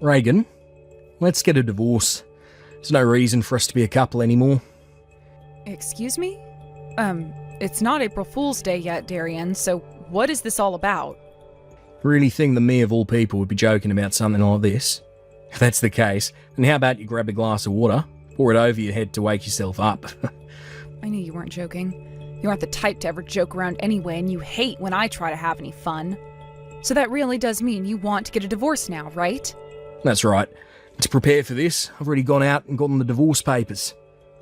Reagan, let's get a divorce. There's no reason for us to be a couple anymore. Excuse me? It's not April Fool's Day yet, Darian, so what is this all about? Really think that me of all people would be joking about something like this? If that's the case, then how about you grab a glass of water, pour it over your head to wake yourself up? I knew you weren't joking. You aren't the type to ever joke around anyway, and you hate when I try to have any fun. So that really does mean you want to get a divorce now, right? That's right. To prepare for this, I've already gone out and gotten the divorce papers.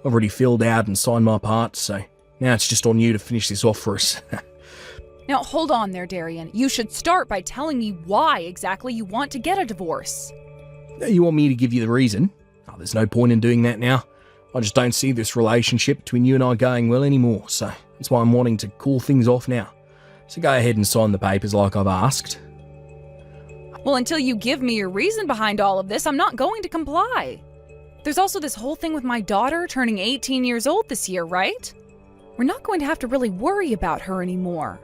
I've already filled out and signed my part, so now it's just on you to finish this off for us. Now hold on there, Darian. You should start by telling me why exactly you want to get a divorce. You want me to give you the reason? Oh, there's no point in doing that now. I just don't see this relationship between you and I going well anymore, so that's why I'm wanting to cool things off now. So go ahead and sign the papers like I've asked. Well, until you give me your reason behind all of this, I'm not going to comply. There's also this whole thing with my daughter turning 18 years old this year, right? We're not going to have to really worry about her anymore.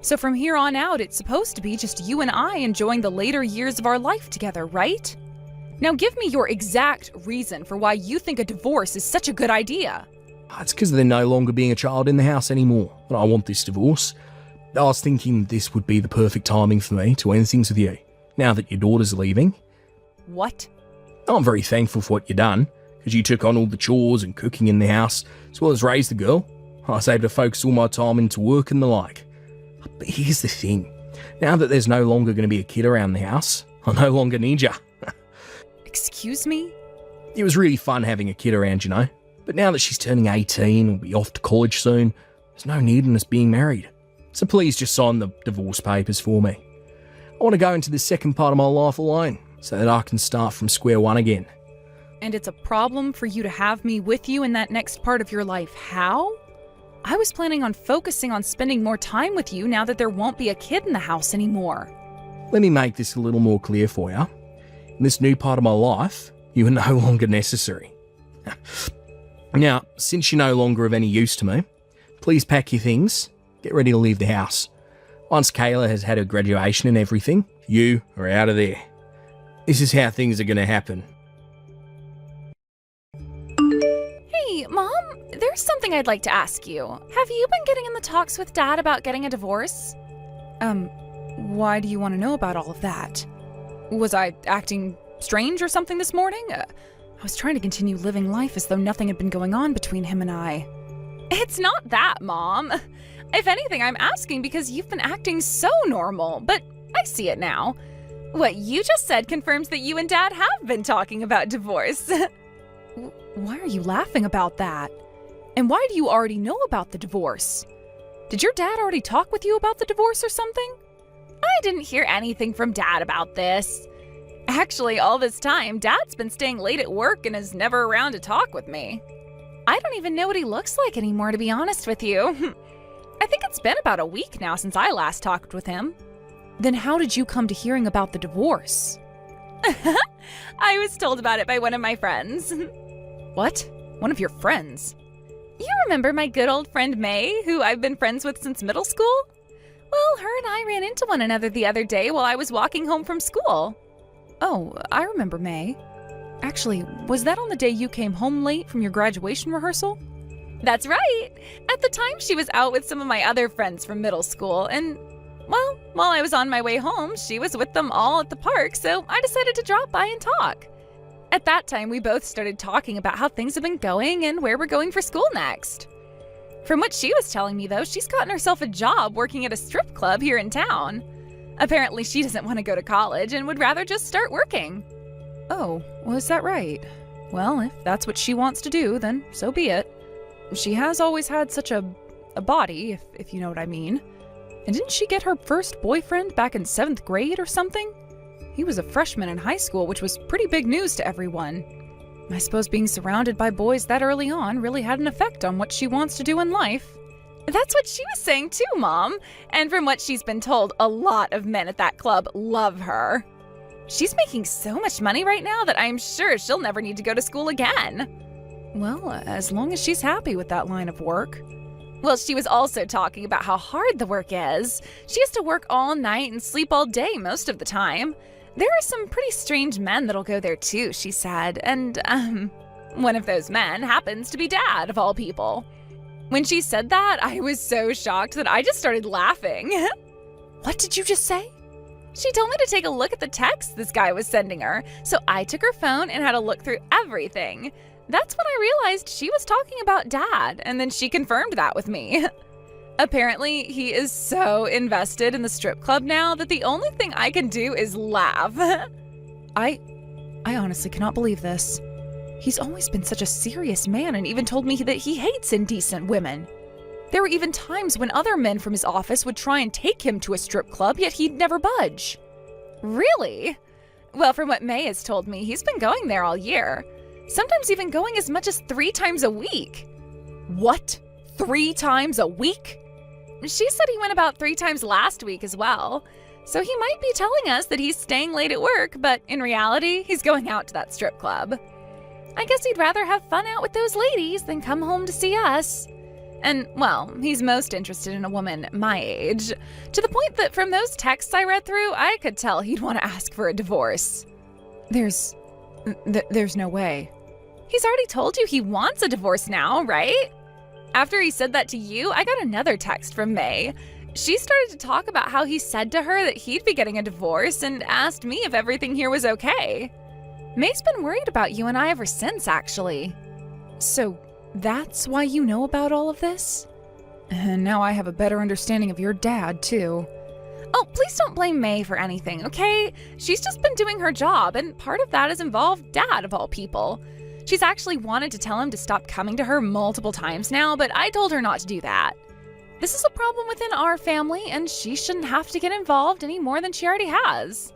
So from here on out, it's supposed to be just you and I enjoying the later years of our life together, right? Now give me your exact reason for why you think a divorce is such a good idea. It's because there no longer being a child in the house anymore, and I want this divorce. I was thinking this would be the perfect timing for me to end things with you, now that your daughter's leaving. What? I'm very thankful for what you've done, because you took on all the chores and cooking in the house, as well as raised the girl. I was able to focus all my time into work and the like. But here's the thing. Now that there's no longer going to be a kid around the house, I no longer need you. Excuse me? It was really fun having a kid around, you know. But now that she's turning 18 and will be off to college soon, there's no need in us being married. So please just sign the divorce papers for me. I want to go into the second part of my life alone, so that I can start from square one again. And it's a problem for you to have me with you in that next part of your life. How? I was planning on focusing on spending more time with you now that there won't be a kid in the house anymore. Let me make this a little more clear for you. In this new part of my life, you are no longer necessary. Now, since you're no longer of any use to me, please pack your things, get ready to leave the house. Once Kayla has had her graduation and everything, you are out of there. This is how things are going to happen. Hey, Mom, there's something I'd like to ask you. Have you been getting in the talks with Dad about getting a divorce? Why do you want to know about all of that? Was I acting strange or something this morning? I was trying to continue living life as though nothing had been going on between him and I. It's not that, Mom. If anything, I'm asking because you've been acting so normal, but I see it now. What you just said confirms that you and Dad have been talking about divorce. Why are you laughing about that? And why do you already know about the divorce? Did your dad already talk with you about the divorce or something? I didn't hear anything from Dad about this. Actually, all this time, Dad's been staying late at work and is never around to talk with me. I don't even know what he looks like anymore, to be honest with you. I think it's been about a week now since I last talked with him. Then how did you come to hearing about the divorce? I was told about it by one of my friends. What? One of your friends? You remember my good old friend May, who I've been friends with since middle school? Well, her and I ran into one another the other day while I was walking home from school. Oh, I remember May. Actually, was that on the day you came home late from your graduation rehearsal? That's right. At the time, she was out with some of my other friends from middle school, and, well, while I was on my way home, she was with them all at the park, so I decided to drop by and talk. At that time, we both started talking about how things have been going and where we're going for school next. From what she was telling me, though, she's gotten herself a job working at a strip club here in town. Apparently, she doesn't want to go to college and would rather just start working. Oh, was that right? Well, if that's what she wants to do, then so be it. She has always had such a body, if you know what I mean. And didn't she get her first boyfriend back in 7th grade or something? He was a freshman in high school, which was pretty big news to everyone. I suppose being surrounded by boys that early on really had an effect on what she wants to do in life. That's what she was saying too, Mom. And from what she's been told, a lot of men at that club love her. She's making so much money right now that I'm sure she'll never need to go to school again. Well, as long as she's happy with that line of work. Well, she was also talking about how hard the work is. She has to work all night and sleep all day most of the time. There are some pretty strange men that'll go there too, she said, and, one of those men happens to be Dad, of all people. When she said that, I was so shocked that I just started laughing. What did you just say? She told me to take a look at the text this guy was sending her, so I took her phone and had a look through everything. That's when I realized she was talking about Dad, and then she confirmed that with me. Apparently, he is so invested in the strip club now that the only thing I can do is laugh. I honestly cannot believe this. He's always been such a serious man and even told me that he hates indecent women. There were even times when other men from his office would try and take him to a strip club, yet he'd never budge. Really? Well, from what May has told me, he's been going there all year. Sometimes even going as much as 3 times a week. What? 3 times a week? She said he went about 3 times last week as well. So he might be telling us that he's staying late at work, but in reality, he's going out to that strip club. I guess he'd rather have fun out with those ladies than come home to see us. And, well, he's most interested in a woman my age, to the point that from those texts I read through, I could tell he'd want to ask for a divorce. There's no way. He's already told you he wants a divorce now, right? After he said that to you, I got another text from May. She started to talk about how he said to her that he'd be getting a divorce and asked me if everything here was okay. May's been worried about you and I ever since, actually. So that's why you know about all of this? And now I have a better understanding of your dad, too. Oh, please don't blame May for anything, okay? She's just been doing her job, and part of that has involved Dad, of all people. She's actually wanted to tell him to stop coming to her multiple times now, but I told her not to do that. This is a problem within our family, and she shouldn't have to get involved any more than she already has.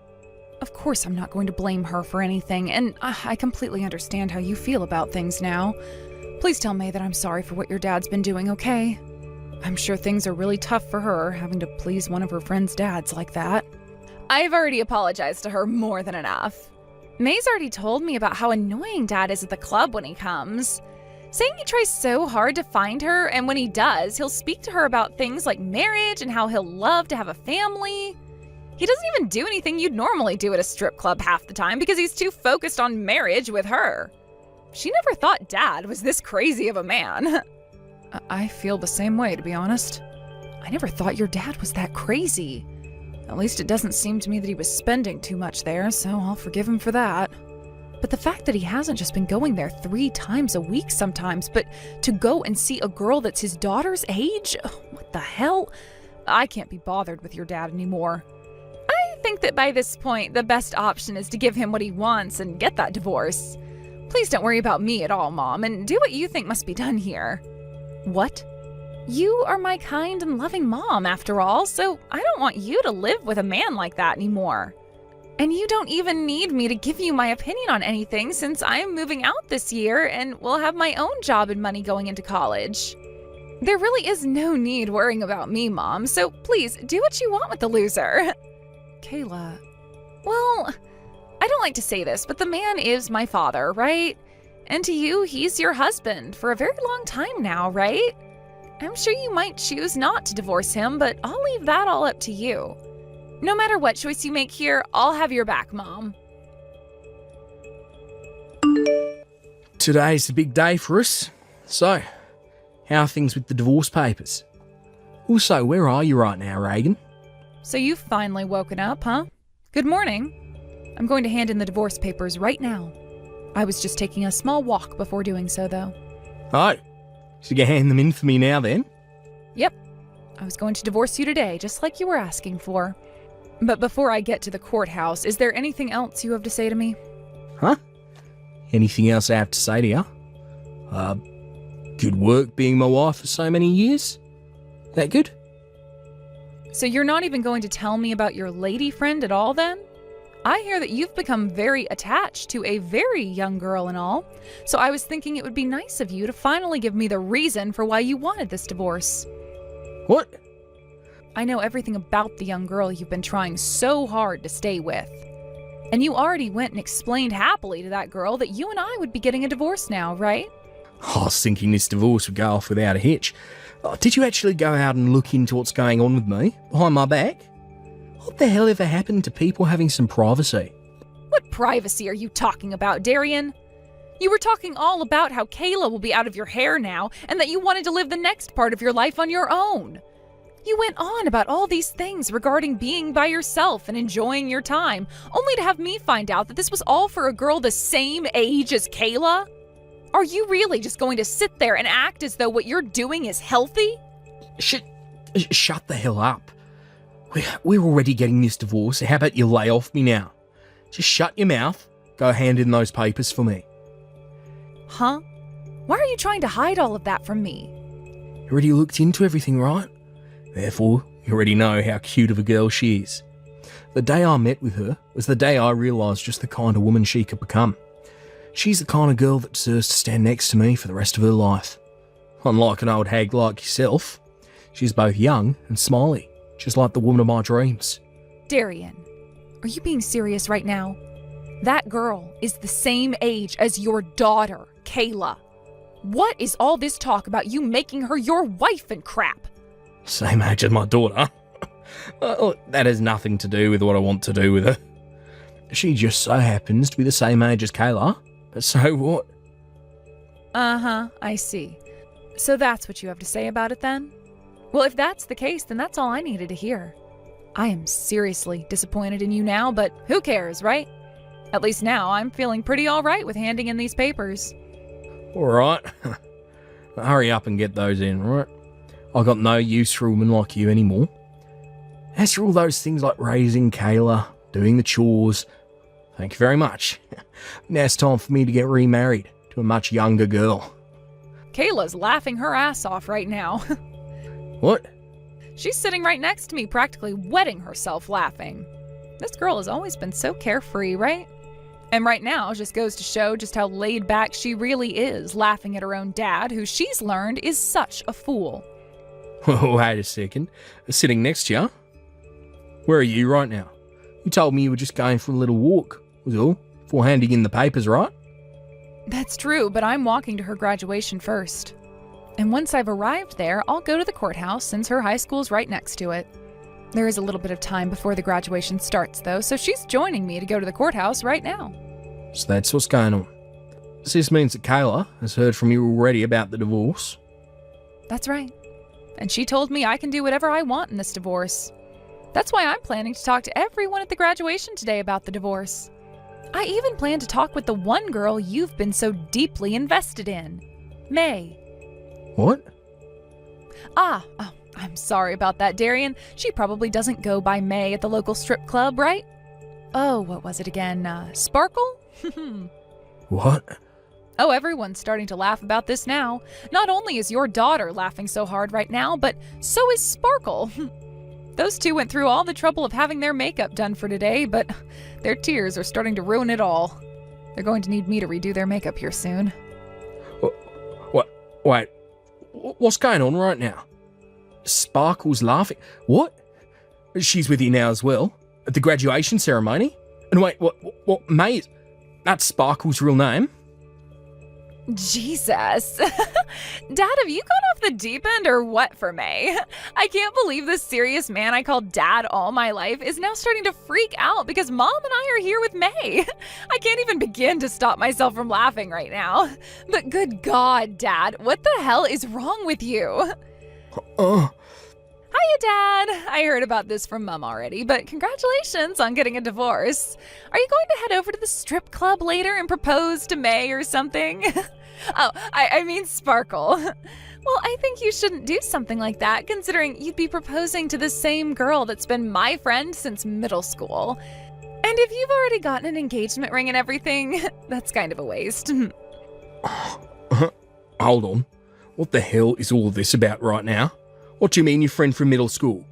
Of course I'm not going to blame her for anything, and I completely understand how you feel about things now. Please tell May that I'm sorry for what your dad's been doing, okay? I'm sure things are really tough for her, having to please one of her friends' dads like that. I've already apologized to her more than enough. May's already told me about how annoying Dad is at the club when he comes, saying he tries so hard to find her, and when he does, he'll speak to her about things like marriage and how he'll love to have a family. He doesn't even do anything you'd normally do at a strip club half the time because he's too focused on marriage with her. She never thought Dad was this crazy of a man. I feel the same way, to be honest. I never thought your dad was that crazy. At least it doesn't seem to me that he was spending too much there, so I'll forgive him for that. But the fact that he hasn't just been going there 3 times a week sometimes, but to go and see a girl that's his daughter's age? What the hell? I can't be bothered with your dad anymore. I think that by this point, the best option is to give him what he wants and get that divorce. Please don't worry about me at all, Mom, and do what you think must be done here. What? You are my kind and loving mom, after all, so I don't want you to live with a man like that anymore. And you don't even need me to give you my opinion on anything since I am moving out this year and will have my own job and money going into college. There really is no need worrying about me, Mom, so please do what you want with the loser. Kayla. Well, I don't like to say this, but the man is my father, right? And to you, he's your husband for a very long time now, right? I'm sure you might choose not to divorce him, but I'll leave that all up to you. No matter what choice you make here, I'll have your back, Mom. Today's the big day for us. So, how are things with the divorce papers? Also, where are you right now, Reagan? So you've finally woken up, huh? Good morning. I'm going to hand in the divorce papers right now. I was just taking a small walk before doing so, though. Oh, so you hand them in for me now then? Yep. I was going to divorce you today, just like you were asking for. But before I get to the courthouse, is there anything else you have to say to me? Huh? Anything else I have to say to you? Good work being my wife for so many years? That good? So you're not even going to tell me about your lady friend at all, then? I hear that you've become very attached to a very young girl and all, so I was thinking it would be nice of you to finally give me the reason for why you wanted this divorce. What? I know everything about the young girl you've been trying so hard to stay with. And you already went and explained happily to that girl that you and I would be getting a divorce now, right? I was thinking this divorce would go off without a hitch. Did you actually go out and look into what's going on with me, behind my back? What the hell ever happened to people having some privacy? What privacy are you talking about, Darian? You were talking all about how Kayla will be out of your hair now and that you wanted to live the next part of your life on your own. You went on about all these things regarding being by yourself and enjoying your time, only to have me find out that this was all for a girl the same age as Kayla? Are you really just going to sit there and act as though what you're doing is healthy? Shut the hell up. We're already getting this divorce. How about you lay off me now? Just shut your mouth. Go hand in those papers for me. Huh? Why are you trying to hide all of that from me? You already looked into everything, right? Therefore, you already know how cute of a girl she is. The day I met with her was the day I realised just the kind of woman she could become. She's the kind of girl that deserves to stand next to me for the rest of her life. Unlike an old hag like yourself, she's both young and smiley, just like the woman of my dreams. Darian, are you being serious right now? That girl is the same age as your daughter, Kayla. What is all this talk about you making her your wife and crap? Same age as my daughter? That has nothing to do with what I want to do with her. She just so happens to be the same age as Kayla, but so what? Uh-huh, I see. So that's what you have to say about it then? Well, if that's the case, then that's all I needed to hear. I am seriously disappointed in you now, but who cares, right? At least now I'm feeling pretty all right with handing in these papers. All right. Hurry up and get those in, right? I got no use for a woman like you anymore. As for all those things like raising Kayla, doing the chores, thank you very much. Now it's time for me to get remarried to a much younger girl. Kayla's laughing her ass off right now. What? She's sitting right next to me, practically wetting herself laughing. This girl has always been so carefree, right? And right now just goes to show just how laid back she really is, laughing at her own dad, who she's learned is such a fool. Wait a second. Sitting next to you? Where are you right now? You told me you were just going for a little walk, was all, before handing in the papers, right? That's true, but I'm walking to her graduation first. And once I've arrived there, I'll go to the courthouse since her high school's right next to it. There is a little bit of time before the graduation starts, though, so she's joining me to go to the courthouse right now. So that's what's going on. This means that Kayla has heard from you already about the divorce. That's right. And she told me I can do whatever I want in this divorce. That's why I'm planning to talk to everyone at the graduation today about the divorce. I even plan to talk with the one girl you've been so deeply invested in, May. What? I'm sorry about that, Darian. She probably doesn't go by May at the local strip club, right? Oh, what was it again? Sparkle? What? Oh, everyone's starting to laugh about this now. Not only is your daughter laughing so hard right now, but so is Sparkle. Those two went through all the trouble of having their makeup done for today, but their tears are starting to ruin it all. They're going to need me to redo their makeup here soon. What? Wait. What's going on right now? Sparkle's laughing. What? She's with you now as well? At the graduation ceremony? And wait, what May? That's Sparkle's real name? Jesus. Dad, have you gone off the deep end or what for May? I can't believe this serious man I called Dad all my life is now starting to freak out because Mom and I are here with May. I can't even begin to stop myself from laughing right now. But good God, Dad, what the hell is wrong with you? Hiya, Dad. I heard about this from Mom already, but congratulations on getting a divorce. Are you going to head over to the strip club later and propose to May or something? Oh, I mean Sparkle. Well, I think you shouldn't do something like that, considering you'd be proposing to the same girl that's been my friend since middle school. And if you've already gotten an engagement ring and everything, that's kind of a waste. Hold on. What the hell is all this about right now? What do you mean your friend from middle school?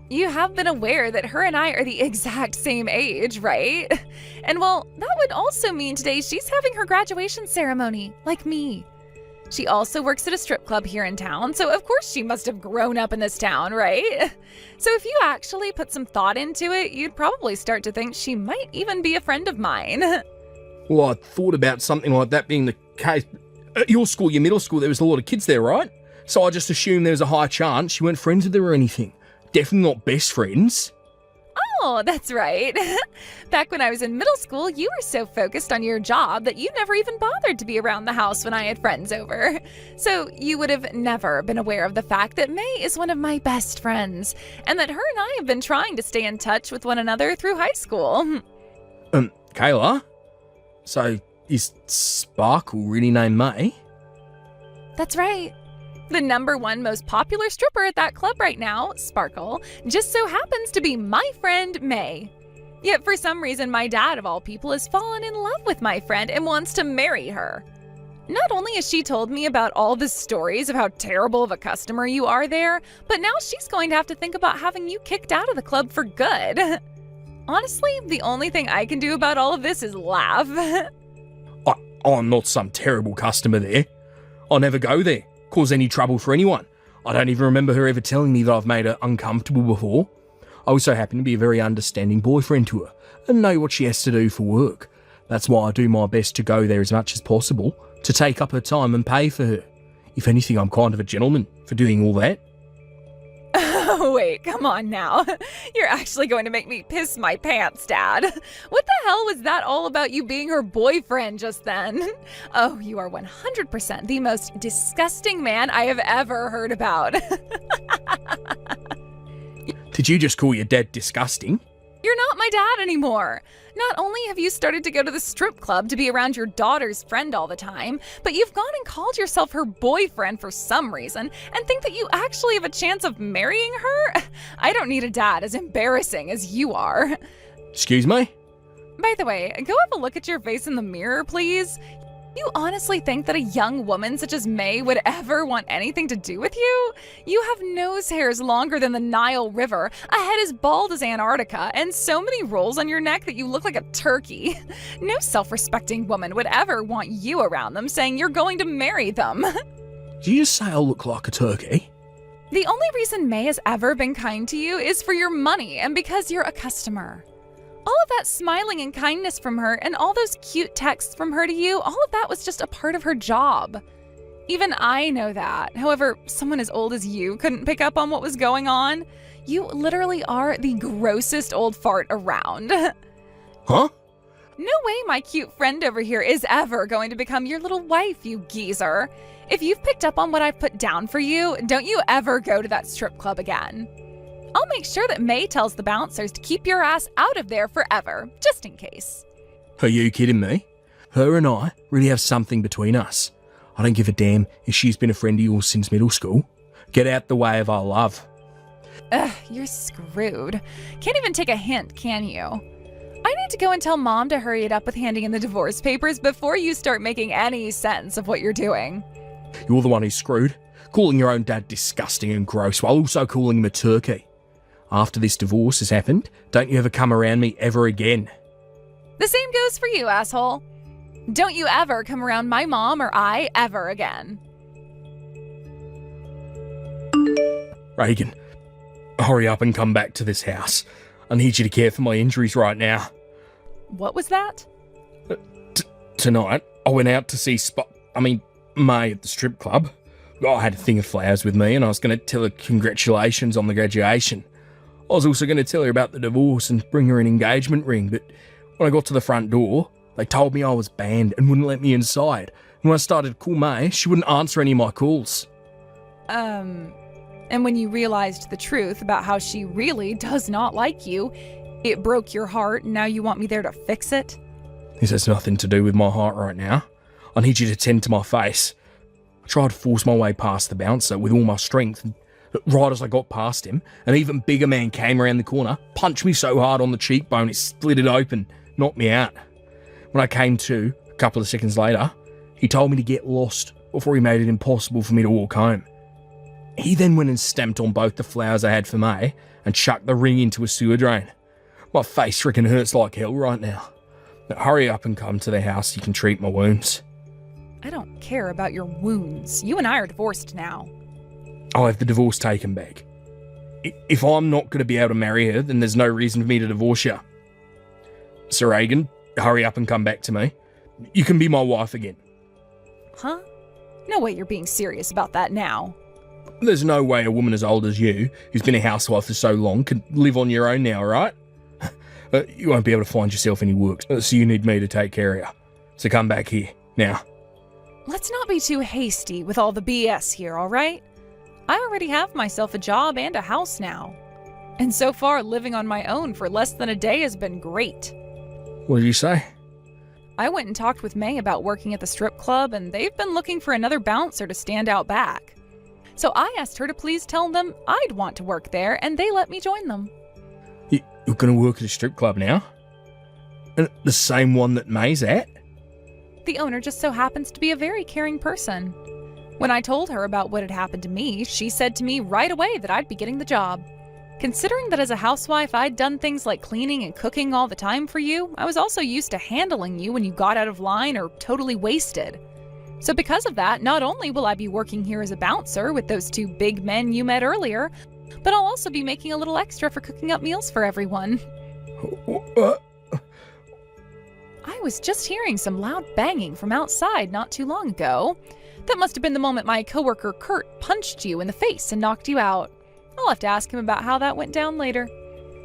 You have been aware that her and I are the exact same age, right? And well, that would also mean today she's having her graduation ceremony, like me. She also works at a strip club here in town, so of course she must have grown up in this town, right? So if you actually put some thought into it, you'd probably start to think she might even be a friend of mine. Well, I thought about something like that being the case. At your school, your middle school, there was a lot of kids there, right? So I just assumed there was a high chance you weren't friends with her or anything. Definitely not best friends. Oh, that's right. Back when I was in middle school, you were so focused on your job that you never even bothered to be around the house when I had friends over. So you would have never been aware of the fact that May is one of my best friends, and that her and I have been trying to stay in touch with one another through high school. Kayla? So, is Sparkle really named May? That's right. The #1 most popular stripper at that club right now, Sparkle, just so happens to be my friend May. Yet for some reason, my dad, of all people, has fallen in love with my friend and wants to marry her. Not only has she told me about all the stories of how terrible of a customer you are there, but now she's going to have to think about having you kicked out of the club for good. Honestly, the only thing I can do about all of this is laugh. I'm not some terrible customer there. I'll never go there, cause any trouble for anyone. I don't even remember her ever telling me that I've made her uncomfortable before. I also happen to be a very understanding boyfriend to her and know what she has to do for work. That's why I do my best to go there as much as possible, to take up her time and pay for her. If anything, I'm kind of a gentleman for doing all that. Oh, wait, come on now. You're actually going to make me piss my pants, Dad. What the hell was that all about you being her boyfriend just then? Oh, you are 100% the most disgusting man I have ever heard about. Did you just call your dad disgusting? You're not my dad anymore. Not only have you started to go to the strip club to be around your daughter's friend all the time, but you've gone and called yourself her boyfriend for some reason and think that you actually have a chance of marrying her? I don't need a dad as embarrassing as you are. Excuse me? By the way, go have a look at your face in the mirror, please. You honestly think that a young woman such as May would ever want anything to do with you? You have nose hairs longer than the Nile River, a head as bald as Antarctica, and so many rolls on your neck that you look like a turkey. No self-respecting woman would ever want you around them saying you're going to marry them. Did you just say I look like a turkey? The only reason May has ever been kind to you is for your money and because you're a customer. All of that smiling and kindness from her and all those cute texts from her to you, all of that was just a part of her job. Even I know that. However, someone as old as you couldn't pick up on what was going on. You literally are the grossest old fart around. Huh? No way my cute friend over here is ever going to become your little wife, you geezer. If you've picked up on what I've put down for you, don't you ever go to that strip club again. I'll make sure that May tells the bouncers to keep your ass out of there forever, just in case. Are you kidding me? Her and I really have something between us. I don't give a damn if she's been a friend of yours since middle school. Get out the way of our love. Ugh, you're screwed. Can't even take a hint, can you? I need to go and tell Mom to hurry it up with handing in the divorce papers before you start making any sense of what you're doing. You're the one who's screwed, calling your own dad disgusting and gross while also calling him a turkey. After this divorce has happened, don't you ever come around me ever again. The same goes for you, asshole. Don't you ever come around my mom or I ever again. Reagan, hurry up and come back to this house. I need you to care for my injuries right now. What was that? Tonight, I went out to see May at the strip club. I had a thing of flowers with me and I was going to tell her congratulations on the graduation. I was also going to tell her about the divorce and bring her an engagement ring, but when I got to the front door, they told me I was banned and wouldn't let me inside. And when I started to call May, she wouldn't answer any of my calls. And when you realized the truth about how she really does not like you, it broke your heart and now you want me there to fix it? This has nothing to do with my heart right now. I need you to tend to my face. I tried to force my way past the bouncer with all my strength, and right as I got past him, an even bigger man came around the corner, punched me so hard on the cheekbone it split it open, knocked me out. When I came to, a couple of seconds later, he told me to get lost before he made it impossible for me to walk home. He then went and stamped on both the flowers I had for May and chucked the ring into a sewer drain. My face freaking hurts like hell right now. Now hurry up and come to the house so you can treat my wounds. I don't care about your wounds. You and I are divorced now. I'll have the divorce taken back. If I'm not going to be able to marry her, then there's no reason for me to divorce you. Sir Reagan, hurry up and come back to me. You can be my wife again. Huh? No way you're being serious about that now. There's no way a woman as old as you, who's been a housewife for so long, could live on your own now, right? You won't be able to find yourself any work, so you need me to take care of you. So come back here, now. Let's not be too hasty with all the BS here, all right? I already have myself a job and a house now. And so far, living on my own for less than a day has been great. What did you say? I went and talked with May about working at the strip club, and they've been looking for another bouncer to stand out back. So I asked her to please tell them I'd want to work there, and they let me join them. You're going to work at a strip club now? And the same one that May's at? The owner just so happens to be a very caring person. When I told her about what had happened to me, she said to me right away that I'd be getting the job. Considering that as a housewife I'd done things like cleaning and cooking all the time for you, I was also used to handling you when you got out of line or totally wasted. So because of that, not only will I be working here as a bouncer with those two big men you met earlier, but I'll also be making a little extra for cooking up meals for everyone. I was just hearing some loud banging from outside not too long ago. That must have been the moment my coworker Kurt punched you in the face and knocked you out. I'll have to ask him about how that went down later.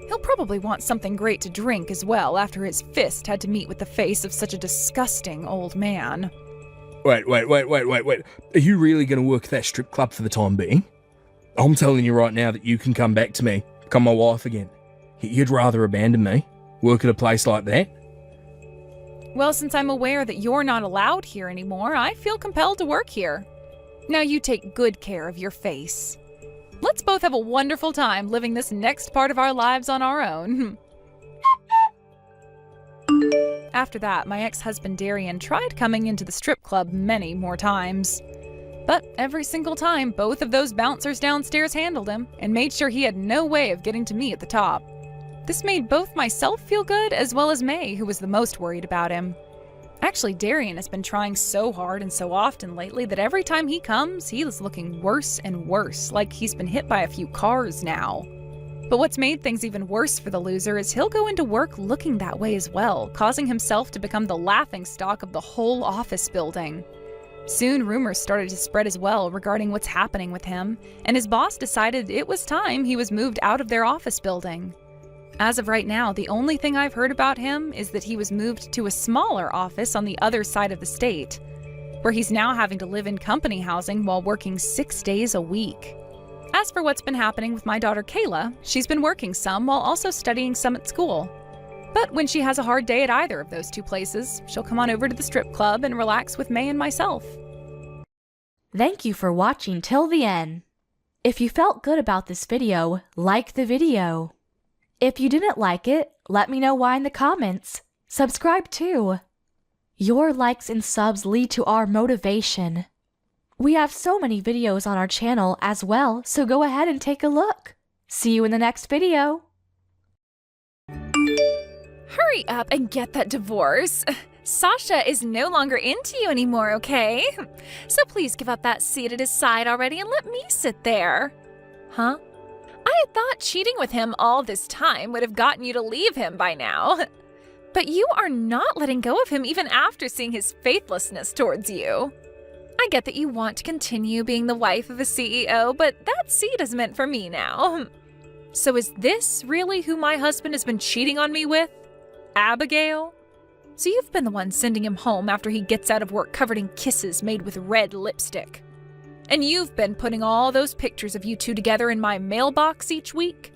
He'll probably want something great to drink as well after his fist had to meet with the face of such a disgusting old man. Wait. Are you really going to work at that strip club for the time being? I'm telling you right now that you can come back to me, become my wife again. You'd rather abandon me, work at a place like that? Well, since I'm aware that you're not allowed here anymore, I feel compelled to work here. Now you take good care of your face. Let's both have a wonderful time living this next part of our lives on our own. After that, my ex-husband Darian tried coming into the strip club many more times. But every single time, both of those bouncers downstairs handled him and made sure he had no way of getting to me at the top. This made both myself feel good as well as May, who was the most worried about him. Actually, Darian has been trying so hard and so often lately that every time he comes, he is looking worse and worse, like he's been hit by a few cars now. But what's made things even worse for the loser is he'll go into work looking that way as well, causing himself to become the laughingstock of the whole office building. Soon, rumors started to spread as well regarding what's happening with him, and his boss decided it was time he was moved out of their office building. As of right now, the only thing I've heard about him is that he was moved to a smaller office on the other side of the state, where he's now having to live in company housing while working 6 days a week. As for what's been happening with my daughter Kayla, she's been working some while also studying some at school. But when she has a hard day at either of those two places, she'll come on over to the strip club and relax with May and myself. Thank you for watching till the end. If you felt good about this video, like the video. If you didn't like it, let me know why in the comments. Subscribe too. Your likes and subs lead to our motivation. We have so many videos on our channel as well, so go ahead and take a look. See you in the next video. Hurry up and get that divorce. Sasha is no longer into you anymore, okay? So please give up that seat at his side already and let me sit there. Huh? I had thought cheating with him all this time would have gotten you to leave him by now. But you are not letting go of him even after seeing his faithlessness towards you. I get that you want to continue being the wife of a CEO, but that seat is meant for me now. So is this really who my husband has been cheating on me with? Abigail? So you've been the one sending him home after he gets out of work covered in kisses made with red lipstick. And you've been putting all those pictures of you two together in my mailbox each week.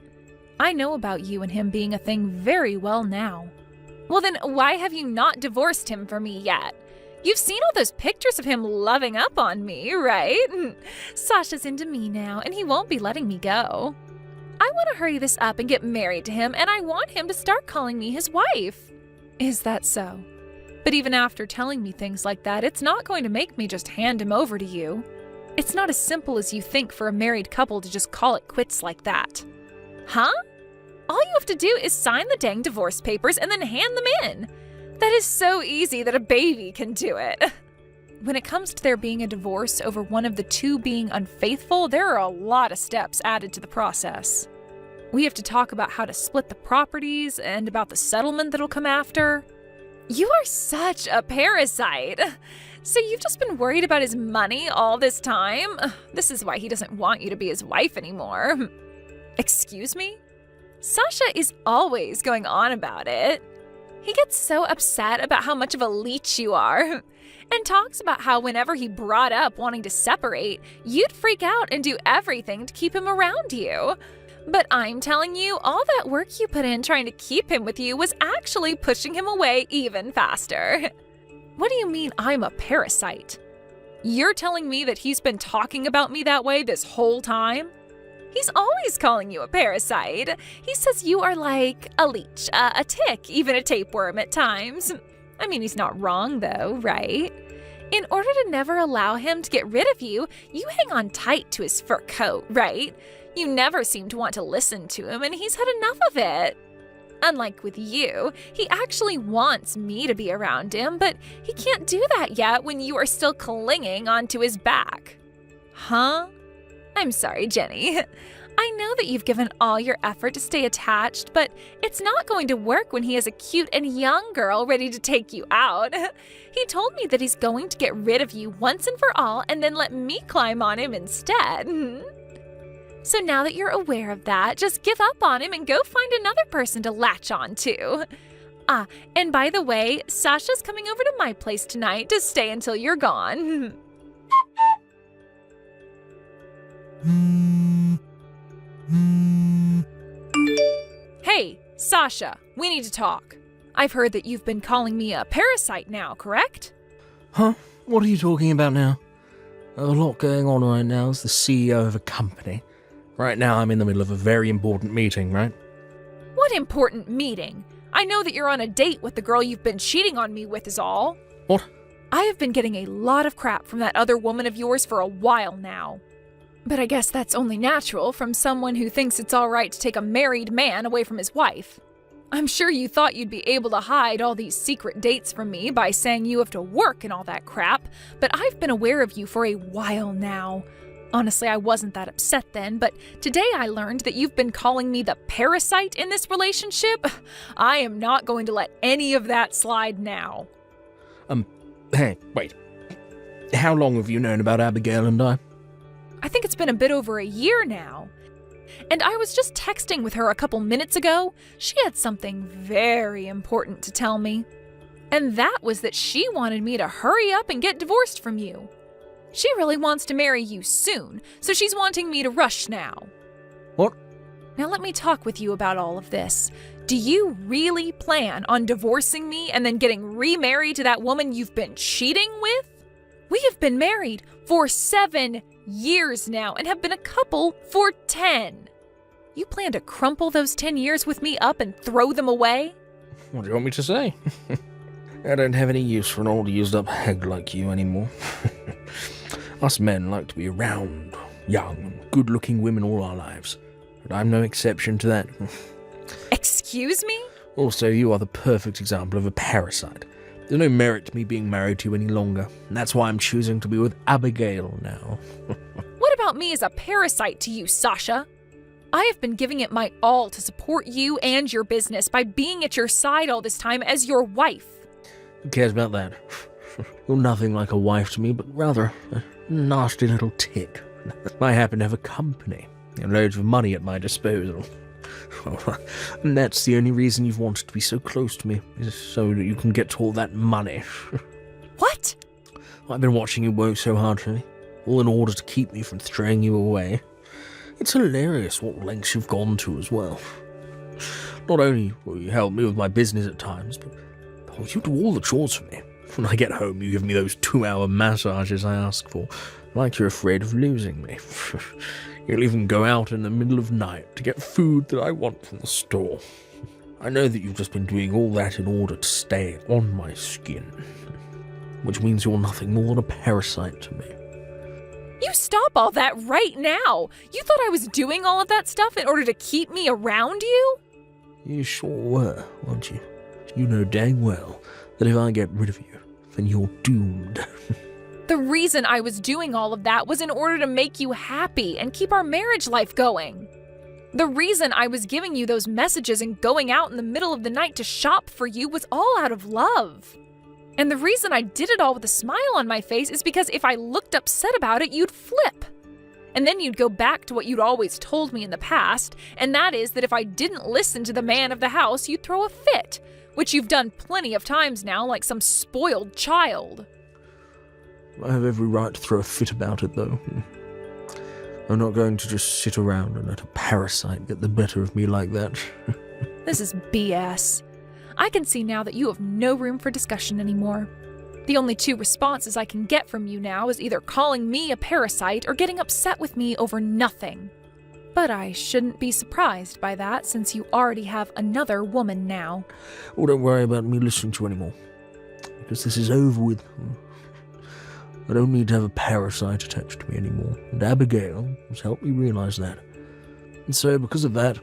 I know about you and him being a thing very well now. Well then, why have you not divorced him for me yet? You've seen all those pictures of him loving up on me, right? Sasha's into me now, and he won't be letting me go. I want to hurry this up and get married to him, and I want him to start calling me his wife. Is that so? But even after telling me things like that, it's not going to make me just hand him over to you. It's not as simple as you think for a married couple to just call it quits like that. Huh? All you have to do is sign the dang divorce papers and then hand them in. That is so easy that a baby can do it. When it comes to there being a divorce over one of the two being unfaithful, there are a lot of steps added to the process. We have to talk about how to split the properties and about the settlement that'll come after. You are such a parasite. So you've just been worried about his money all this time? This is why he doesn't want you to be his wife anymore. Excuse me? Sasha is always going on about it. He gets so upset about how much of a leech you are, and talks about how whenever he brought up wanting to separate, you'd freak out and do everything to keep him around you. But I'm telling you, all that work you put in trying to keep him with you was actually pushing him away even faster. What do you mean I'm a parasite? You're telling me that he's been talking about me that way this whole time? He's always calling you a parasite. He says you are like a leech, a tick, even a tapeworm at times. I mean, he's not wrong though, right? In order to never allow him to get rid of you, you hang on tight to his fur coat, right? You never seem to want to listen to him, and he's had enough of it. Unlike with you, he actually wants me to be around him, but he can't do that yet when you are still clinging onto his back. Huh? I'm sorry, Jenny. I know that you've given all your effort to stay attached, but it's not going to work when he is a cute and young girl ready to take you out. He told me that he's going to get rid of you once and for all and then let me climb on him instead. So now that you're aware of that, just give up on him and go find another person to latch on to. And by the way, Sasha's coming over to my place tonight to stay until you're gone. Hey, Sasha, we need to talk. I've heard that you've been calling me a parasite now, correct? Huh? What are you talking about now? I have a lot going on right now as the CEO of a company. Right now I'm in the middle of a very important meeting, right? What important meeting? I know that you're on a date with the girl you've been cheating on me with is all. What? I have been getting a lot of crap from that other woman of yours for a while now. But I guess that's only natural from someone who thinks it's all right to take a married man away from his wife. I'm sure you thought you'd be able to hide all these secret dates from me by saying you have to work and all that crap, but I've been aware of you for a while now. Honestly, I wasn't that upset then, but today I learned that you've been calling me the parasite in this relationship. I am not going to let any of that slide now. Hey, wait. How long have you known about Abigail and I? I think it's been a bit over a year now. And I was just texting with her a couple minutes ago. She had something very important to tell me. And that was that she wanted me to hurry up and get divorced from you. She really wants to marry you soon, so she's wanting me to rush now. What? Now let me talk with you about all of this. Do you really plan on divorcing me and then getting remarried to that woman you've been cheating with? We have been married for 7 years now and have been a couple for 10. You plan to crumple those 10 years with me up and throw them away? What do you want me to say? I don't have any use for an old used-up hag like you anymore. Us men like to be around young and good-looking women all our lives, but I'm no exception to that. Excuse me? Also, you are the perfect example of a parasite. There's no merit to me being married to you any longer, and that's why I'm choosing to be with Abigail now. What about me as a parasite to you, Sasha? I have been giving it my all to support you and your business by being at your side all this time as your wife. Who cares about that? You're nothing like a wife to me, but rather a nasty little tick. I happen to have a company and loads of money at my disposal. And that's the only reason you've wanted to be so close to me, is so that you can get to all that money. What? I've been watching you work so hard for me, all in order to keep me from throwing you away. It's hilarious what lengths you've gone to as well. Not only will you help me with my business at times, but you do all the chores for me. When I get home, you give me those 2-hour massages I ask for, like you're afraid of losing me. You'll even go out in the middle of night to get food that I want from the store. I know that you've just been doing all that in order to stay on my skin, which means you're nothing more than a parasite to me. You stop all that right now! You thought I was doing all of that stuff in order to keep me around you? You sure were, weren't you? You know dang well that if I get rid of you, then you're doomed. The reason I was doing all of that was in order to make you happy and keep our marriage life going. The reason I was giving you those messages and going out in the middle of the night to shop for you was all out of love. And the reason I did it all with a smile on my face is because if I looked upset about it, you'd flip. And then you'd go back to what you'd always told me in the past, and that is that if I didn't listen to the man of the house, you'd throw a fit, which you've done plenty of times now, like some spoiled child. I have every right to throw a fit about it, though. I'm not going to just sit around and let a parasite get the better of me like that. This is BS. I can see now that you have no room for discussion anymore. The only two responses I can get from you now is either calling me a parasite or getting upset with me over nothing. But I shouldn't be surprised by that since you already have another woman now. Well, don't worry about me listening to you anymore, because this is over with. I don't need to have a parasite attached to me anymore, and Abigail has helped me realise that. And so, because of that,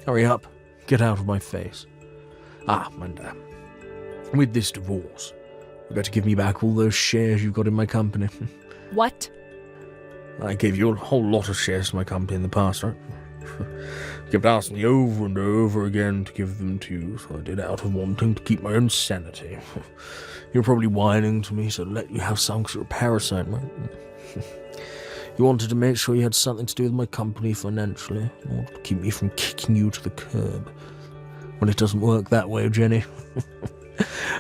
hurry up, get out of my face. And with this divorce, you've got to give me back all those shares you've got in my company. What? I gave you a whole lot of shares in my company in the past, right? You kept asking me over and over again to give them to you, so I did out of wanting to keep my own sanity. You're probably whining to me, so let you have some 'cause you're a parasite, right? You wanted to make sure you had something to do with my company financially, in order to keep me from kicking you to the curb. Well, it doesn't work that way, Jenny.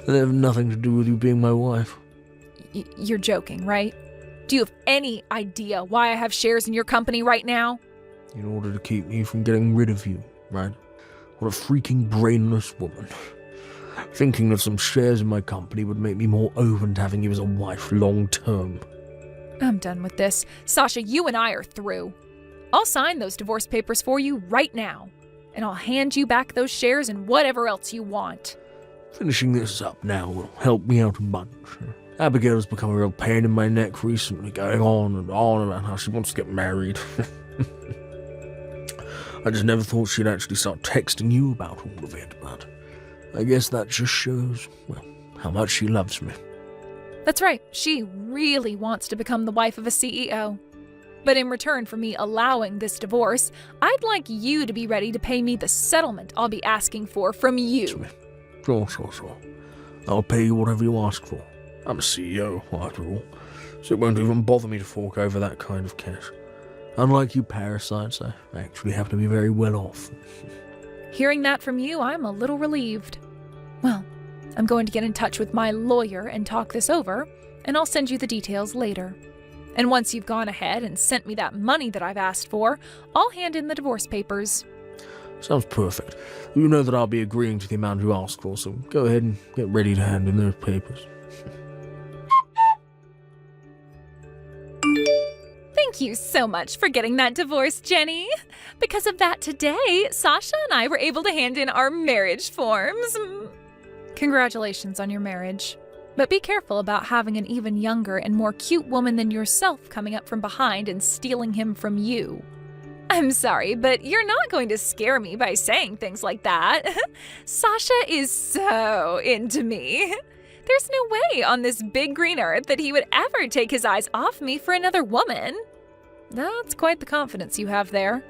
They have nothing to do with you being my wife. You're joking, right? Do you have any idea why I have shares in your company right now? In order to keep me from getting rid of you, right? What a freaking brainless woman. Thinking that some shares in my company would make me more open to having you as a wife long term. I'm done with this. Sasha, you and I are through. I'll sign those divorce papers for you right now, and I'll hand you back those shares and whatever else you want. Finishing this up now will help me out a bunch. Abigail's become a real pain in my neck recently, going on and on about how she wants to get married. I just never thought she'd actually start texting you about all of it, but I guess that just shows, well, how much she loves me. That's right, she really wants to become the wife of a CEO. But in return for me allowing this divorce, I'd like you to be ready to pay me the settlement I'll be asking for from you. Sure. I'll pay you whatever you ask for. I'm a CEO, after all, so it won't even bother me to fork over that kind of cash. Unlike you parasites, I actually have to be very well off. Hearing that from you, I'm a little relieved. Well, I'm going to get in touch with my lawyer and talk this over, and I'll send you the details later. And once you've gone ahead and sent me that money that I've asked for, I'll hand in the divorce papers. Sounds perfect. You know that I'll be agreeing to the amount you ask for, so go ahead and get ready to hand in those papers. Thank you so much for getting that divorce, Jenny. Because of that today, Sasha and I were able to hand in our marriage forms. Congratulations on your marriage. But be careful about having an even younger and more cute woman than yourself coming up from behind and stealing him from you. I'm sorry, but you're not going to scare me by saying things like that. Sasha is so into me. There's no way on this big green earth that he would ever take his eyes off me for another woman. That's quite the confidence you have there.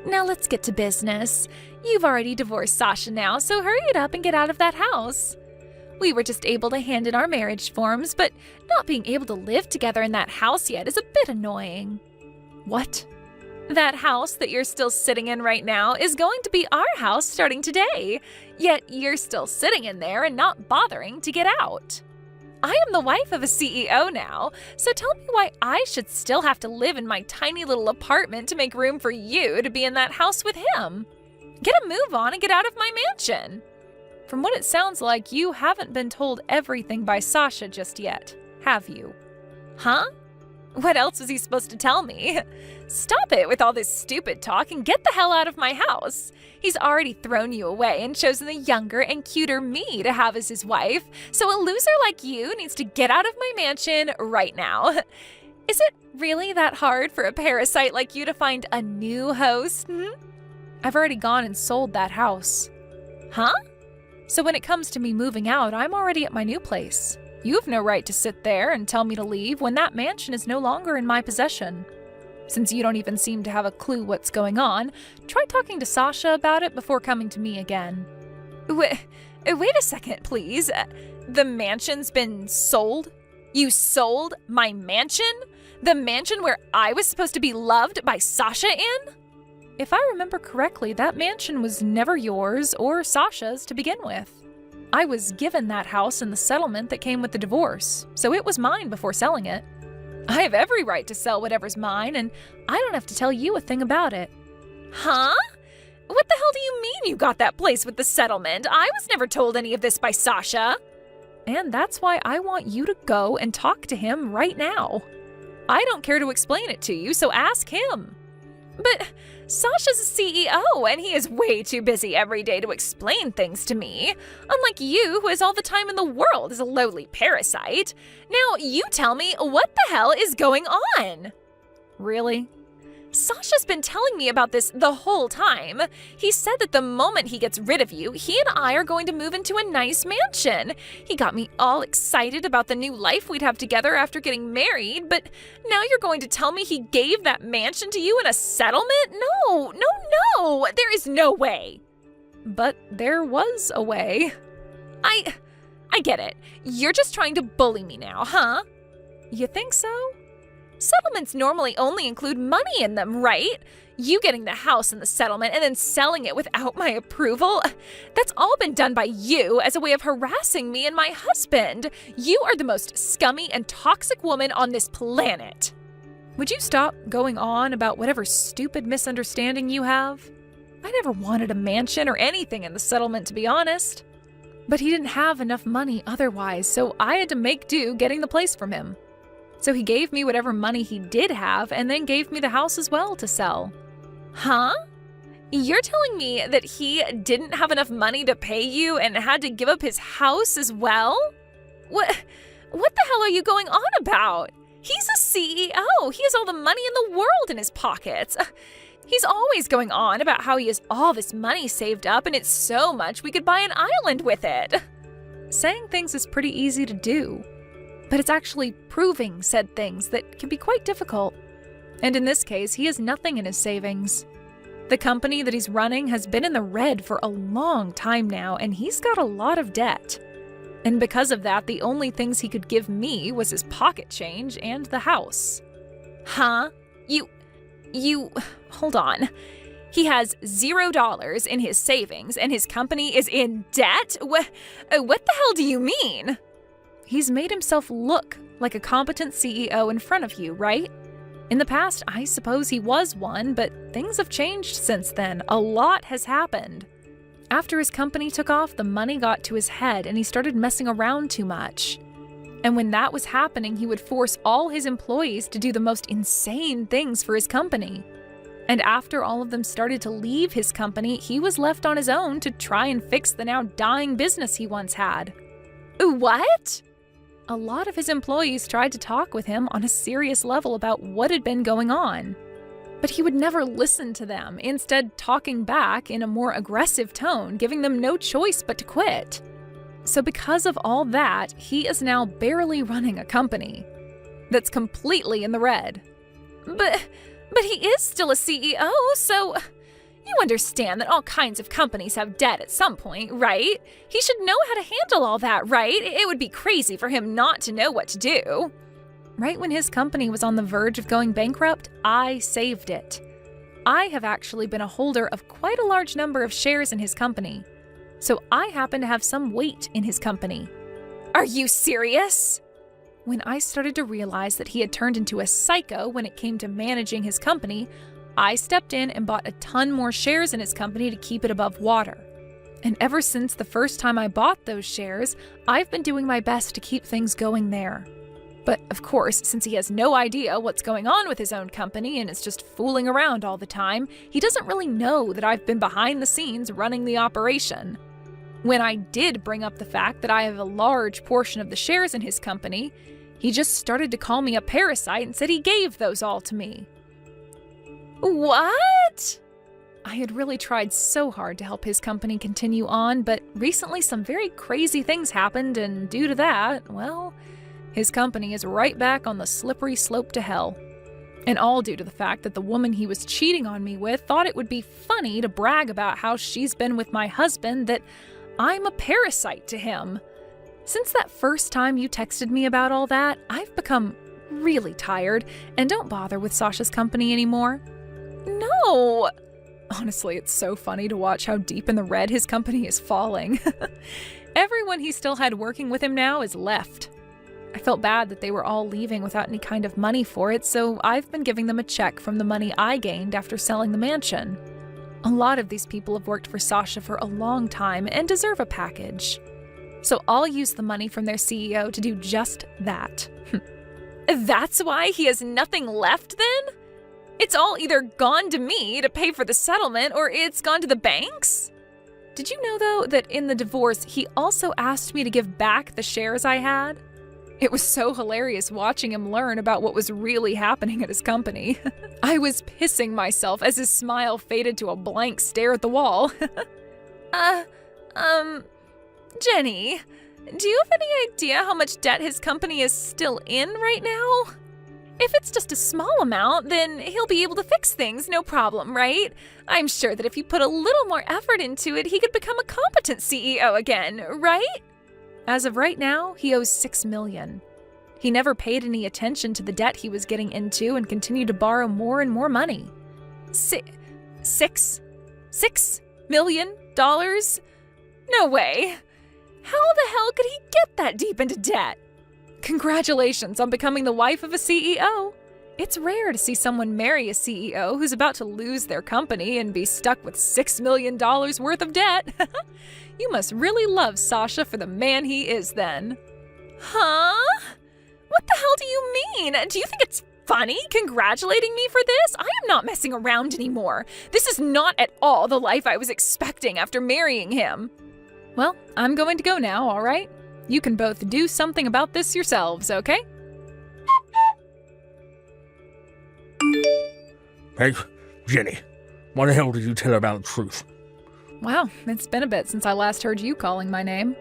Now let's get to business. You've already divorced Sasha now, so hurry it up and get out of that house. We were just able to hand in our marriage forms, but not being able to live together in that house yet is a bit annoying. What? That house that you're still sitting in right now is going to be our house starting today, yet you're still sitting in there and not bothering to get out. I am the wife of a CEO now, so tell me why I should still have to live in my tiny little apartment to make room for you to be in that house with him. Get a move on and get out of my mansion. From what it sounds like, you haven't been told everything by Sasha just yet, have you? Huh? What else was he supposed to tell me? Stop it with all this stupid talk and get the hell out of my house. He's already thrown you away and chosen the younger and cuter me to have as his wife, so a loser like you needs to get out of my mansion right now. Is it really that hard for a parasite like you to find a new host? I've already gone and sold that house. Huh? So when it comes to me moving out, I'm already at my new place. You have no right to sit there and tell me to leave when that mansion is no longer in my possession. Since you don't even seem to have a clue what's going on, try talking to Sasha about it before coming to me again. Wait a second, please. The mansion's been sold? You sold my mansion? The mansion where I was supposed to be loved by Sasha in? If I remember correctly, that mansion was never yours or Sasha's to begin with. I was given that house in the settlement that came with the divorce, so it was mine before selling it. I have every right to sell whatever's mine, and I don't have to tell you a thing about it. Huh? What the hell do you mean you got that place with the settlement? I was never told any of this by Sasha. And that's why I want you to go and talk to him right now. I don't care to explain it to you, so ask him. But Sasha's a CEO, and he is way too busy every day to explain things to me. Unlike you, who has all the time in the world as a lowly parasite. Now, you tell me, what the hell is going on? Really? Sasha's been telling me about this the whole time. He said that the moment he gets rid of you, he and I are going to move into a nice mansion. He got me all excited about the new life we'd have together after getting married, but now you're going to tell me he gave that mansion to you in a settlement? No, there is no way. But there was a way. I get it. You're just trying to bully me now, huh? You think so? Settlements normally only include money in them, right? You getting the house in the settlement and then selling it without my approval? That's all been done by you as a way of harassing me and my husband. You are the most scummy and toxic woman on this planet. Would you stop going on about whatever stupid misunderstanding you have? I never wanted a mansion or anything in the settlement, to be honest. But he didn't have enough money otherwise, so I had to make do getting the place from him. So he gave me whatever money he did have and then gave me the house as well to sell. Huh? You're telling me that he didn't have enough money to pay you and had to give up his house as well? What the hell are you going on about? He's a CEO. He has all the money in the world in his pockets. He's always going on about how he has all this money saved up and it's so much we could buy an island with it. Saying things is pretty easy to do. But it's actually proving said things that can be quite difficult. And in this case, he has nothing in his savings. The company that he's running has been in the red for a long time now, and he's got a lot of debt. And because of that, the only things he could give me was his pocket change and the house. Huh? Hold on. He has $0 in his savings, and his company is in debt? What the hell do you mean? He's made himself look like a competent CEO in front of you, right? In the past, I suppose he was one, but things have changed since then. A lot has happened. After his company took off, the money got to his head and he started messing around too much. And when that was happening, he would force all his employees to do the most insane things for his company. And after all of them started to leave his company, he was left on his own to try and fix the now dying business he once had. What? A lot of his employees tried to talk with him on a serious level about what had been going on. But he would never listen to them, instead talking back in a more aggressive tone, giving them no choice but to quit. So because of all that, he is now barely running a company that's completely in the red. But he is still a CEO, so you understand that all kinds of companies have debt at some point, right? He should know how to handle all that, right? It would be crazy for him not to know what to do. Right when his company was on the verge of going bankrupt, I saved it. I have actually been a holder of quite a large number of shares in his company, so I happen to have some weight in his company. Are you serious? When I started to realize that he had turned into a psycho when it came to managing his company, I stepped in and bought a ton more shares in his company to keep it above water. And ever since the first time I bought those shares, I've been doing my best to keep things going there. But of course, since he has no idea what's going on with his own company and is just fooling around all the time, he doesn't really know that I've been behind the scenes running the operation. When I did bring up the fact that I have a large portion of the shares in his company, he just started to call me a parasite and said he gave those all to me. What? I had really tried so hard to help his company continue on, but recently some very crazy things happened, and due to that, well, his company is right back on the slippery slope to hell. And all due to the fact that the woman he was cheating on me with thought it would be funny to brag about how she's been with my husband, that I'm a parasite to him. Since that first time you texted me about all that, I've become really tired and don't bother with Sasha's company anymore. No! Honestly, it's so funny to watch how deep in the red his company is falling. Everyone he still had working with him now is left. I felt bad that they were all leaving without any kind of money for it, so I've been giving them a check from the money I gained after selling the mansion. A lot of these people have worked for Sasha for a long time and deserve a package. So I'll use the money from their CEO to do just that. That's why he has nothing left then? It's all either gone to me to pay for the settlement or it's gone to the banks? Did you know, though, that in the divorce, he also asked me to give back the shares I had? It was so hilarious watching him learn about what was really happening at his company. I was pissing myself as his smile faded to a blank stare at the wall. Jenny, do you have any idea how much debt his company is still in right now? If it's just a small amount, then he'll be able to fix things, no problem, right? I'm sure that if he put a little more effort into it, he could become a competent CEO again, right? As of right now, he owes $6 million. He never paid any attention to the debt he was getting into and continued to borrow more and more money. $6 million? No way. How the hell could he get that deep into debt? Congratulations on becoming the wife of a CEO. It's rare to see someone marry a CEO who's about to lose their company and be stuck with $6 million worth of debt. You must really love Sasha for the man he is then. Huh? What the hell do you mean? Do you think it's funny congratulating me for this? I am not messing around anymore. This is not at all the life I was expecting after marrying him. Well, I'm going to go now, all right? You can both do something about this yourselves, okay? Hey, Jenny, why the hell did you tell her about the truth? Wow, it's been a bit since I last heard you calling my name.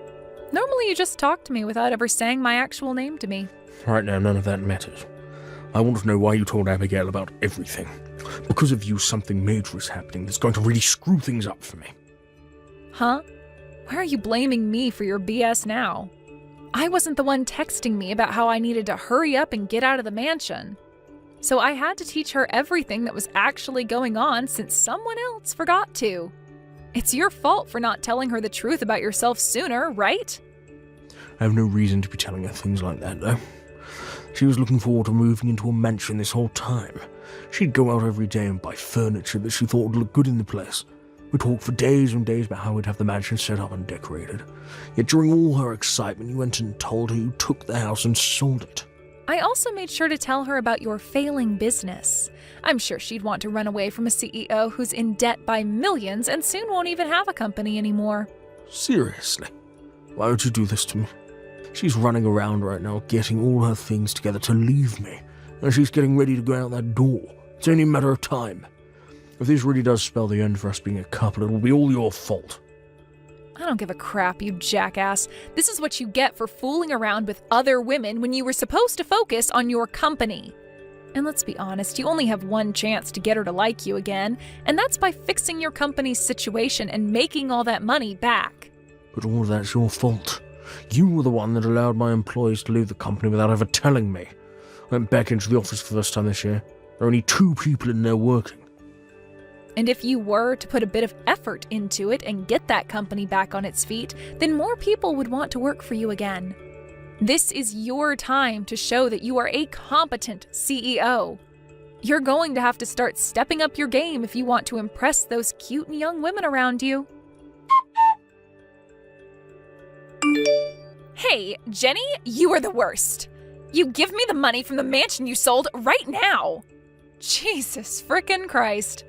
Normally you just talk to me without ever saying my actual name to me. Right now, none of that matters. I want to know why you told Abigail about everything. Because of you, something major is happening that's going to really screw things up for me. Huh? Why are you blaming me for your BS now? I wasn't the one texting me about how I needed to hurry up and get out of the mansion. So I had to teach her everything that was actually going on since someone else forgot to. It's your fault for not telling her the truth about yourself sooner, right? I have no reason to be telling her things like that, though. She was looking forward to moving into a mansion this whole time. She'd go out every day and buy furniture that she thought would look good in the place. We talked for days and days about how we'd have the mansion set up and decorated. Yet during all her excitement, you went and told her you took the house and sold it. I also made sure to tell her about your failing business. I'm sure she'd want to run away from a CEO who's in debt by millions and soon won't even have a company anymore. Seriously? Why would you do this to me? She's running around right now, getting all her things together to leave me, and she's getting ready to go out that door. It's only a matter of time. If this really does spell the end for us being a couple, it'll be all your fault. I don't give a crap, you jackass. This is what you get for fooling around with other women when you were supposed to focus on your company. And let's be honest, you only have one chance to get her to like you again, and that's by fixing your company's situation and making all that money back. But all of that's your fault. You were the one that allowed my employees to leave the company without ever telling me. I went back into the office for the first time this year. There are only 2 people in there working. And if you were to put a bit of effort into it and get that company back on its feet, then more people would want to work for you again. This is your time to show that you are a competent CEO. You're going to have to start stepping up your game if you want to impress those cute and young women around you. Hey, Jenny, you are the worst. You give me the money from the mansion you sold right now. Jesus frickin' Christ.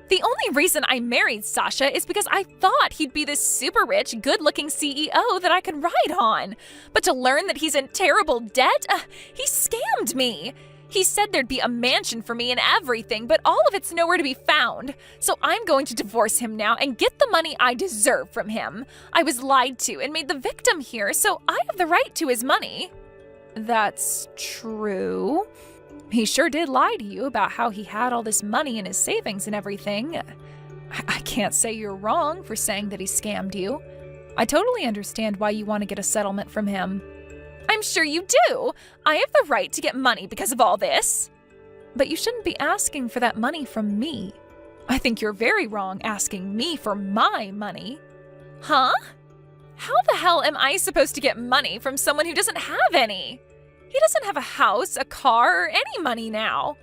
The only reason I married Sasha is because I thought he'd be this super rich, good-looking CEO that I could ride on. But to learn that he's in terrible debt, he scammed me. He said there'd be a mansion for me and everything, but all of it's nowhere to be found. So I'm going to divorce him now and get the money I deserve from him. I was lied to and made the victim here, so I have the right to his money. That's true. He sure did lie to you about how he had all this money in his savings and everything. I can't say you're wrong for saying that he scammed you. I totally understand why you want to get a settlement from him. I'm sure you do. I have the right to get money because of all this. But you shouldn't be asking for that money from me. I think you're very wrong asking me for my money. Huh? How the hell am I supposed to get money from someone who doesn't have any? He doesn't have a house, a car, or any money now.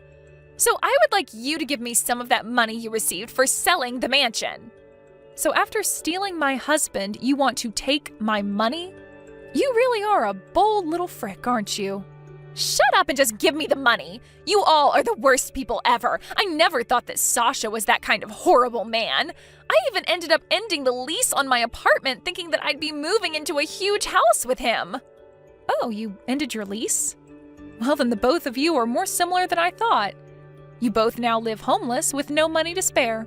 So I would like you to give me some of that money you received for selling the mansion. So after stealing my husband, you want to take my money? You really are a bold little frick, aren't you? Shut up and just give me the money. You all are the worst people ever. I never thought that Sasha was that kind of horrible man. I even ended up ending the lease on my apartment thinking that I'd be moving into a huge house with him. Oh, you ended your lease? Well, then the both of you are more similar than I thought. You both now live homeless with no money to spare.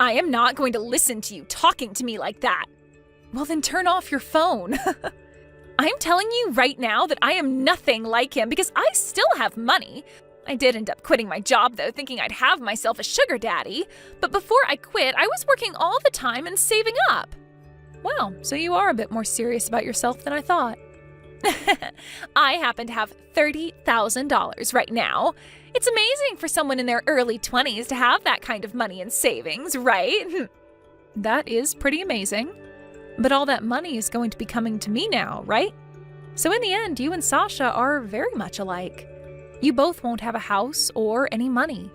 I am not going to listen to you talking to me like that. Well, then turn off your phone. I'm telling you right now that I am nothing like him because I still have money. I did end up quitting my job, though, thinking I'd have myself a sugar daddy. But before I quit, I was working all the time and saving up. Well, so you are a bit more serious about yourself than I thought. I happen to have $30,000 right now. It's amazing for someone in their early 20s to have that kind of money in savings, right? That is pretty amazing. But all that money is going to be coming to me now, right? So in the end, you and Sasha are very much alike. You both won't have a house or any money.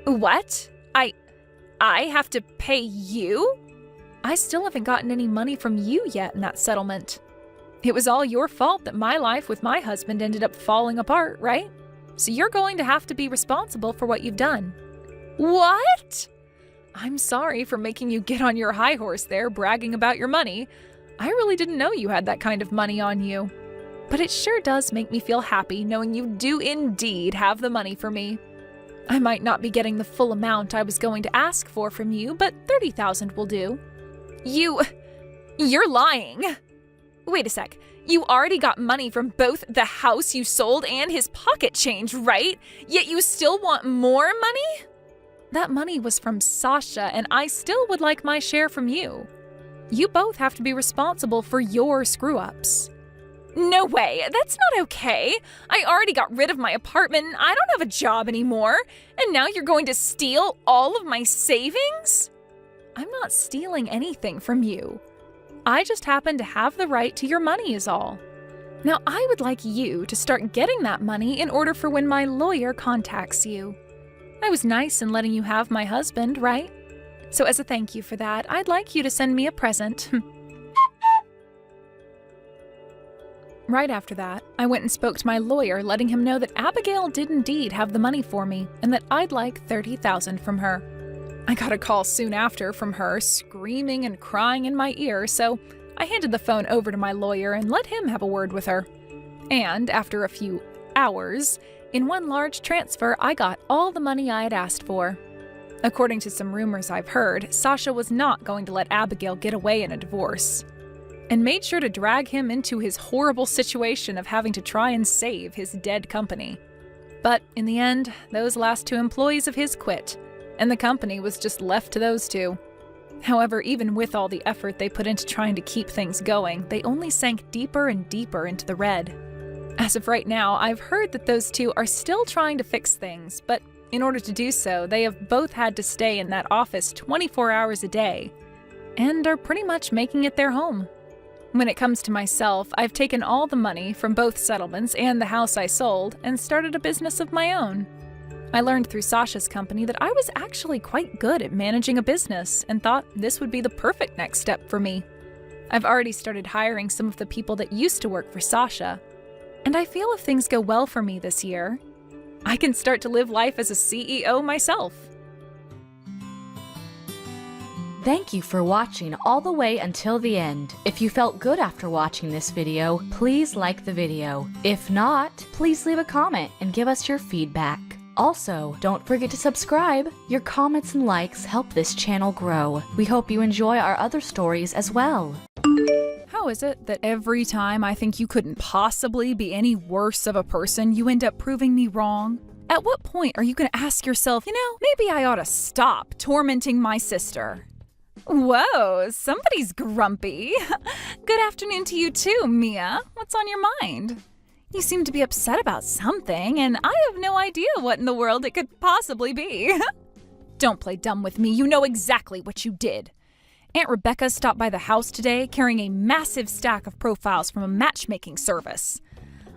What? I have to pay you? I still haven't gotten any money from you yet in that settlement. It was all your fault that my life with my husband ended up falling apart, right? So you're going to have to be responsible for what you've done. What? I'm sorry for making you get on your high horse there, bragging about your money. I really didn't know you had that kind of money on you. But it sure does make me feel happy knowing you do indeed have the money for me. I might not be getting the full amount I was going to ask for from you, but $30,000 will do. You're lying. Wait a sec. You already got money from both the house you sold and his pocket change, right? Yet you still want more money? That money was from Sasha, and I still would like my share from you. You both have to be responsible for your screw-ups. No way, that's not okay. I already got rid of my apartment, and I don't have a job anymore. And now you're going to steal all of my savings? I'm not stealing anything from you. I just happen to have the right to your money is all. Now I would like you to start getting that money in order for when my lawyer contacts you. I was nice in letting you have my husband, right? So as a thank you for that, I'd like you to send me a present. Right after that, I went and spoke to my lawyer, letting him know that Abigail did indeed have the money for me and that I'd like $30,000 from her. I got a call soon after from her, screaming and crying in my ear, so I handed the phone over to my lawyer and let him have a word with her. And after a few hours, in one large transfer, I got all the money I had asked for. According to some rumors I've heard, Sasha was not going to let Abigail get away in a divorce, and made sure to drag him into his horrible situation of having to try and save his dead company. But in the end, those last two employees of his quit, and the company was just left to those two. However, even with all the effort they put into trying to keep things going, they only sank deeper and deeper into the red. As of right now, I've heard that those two are still trying to fix things, but in order to do so, they have both had to stay in that office 24 hours a day, and are pretty much making it their home. When it comes to myself, I've taken all the money from both settlements and the house I sold and started a business of my own. I learned through Sasha's company that I was actually quite good at managing a business and thought this would be the perfect next step for me. I've already started hiring some of the people that used to work for Sasha, and I feel if things go well for me this year, I can start to live life as a CEO myself. Thank you for watching all the way until the end. If you felt good after watching this video, please like the video. If not, please leave a comment and give us your feedback. Also, don't forget to subscribe. Your comments and likes help this channel grow. We hope you enjoy our other stories as well. How is it that every time I think you couldn't possibly be any worse of a person, you end up proving me wrong? At what point are you going to ask yourself, maybe I ought to stop tormenting my sister? Whoa, somebody's grumpy. Good afternoon to you too, Mia. What's on your mind? You seem to be upset about something, and I have no idea what in the world it could possibly be. Don't play dumb with me. You know exactly what you did. Aunt Rebecca stopped by the house today carrying a massive stack of profiles from a matchmaking service.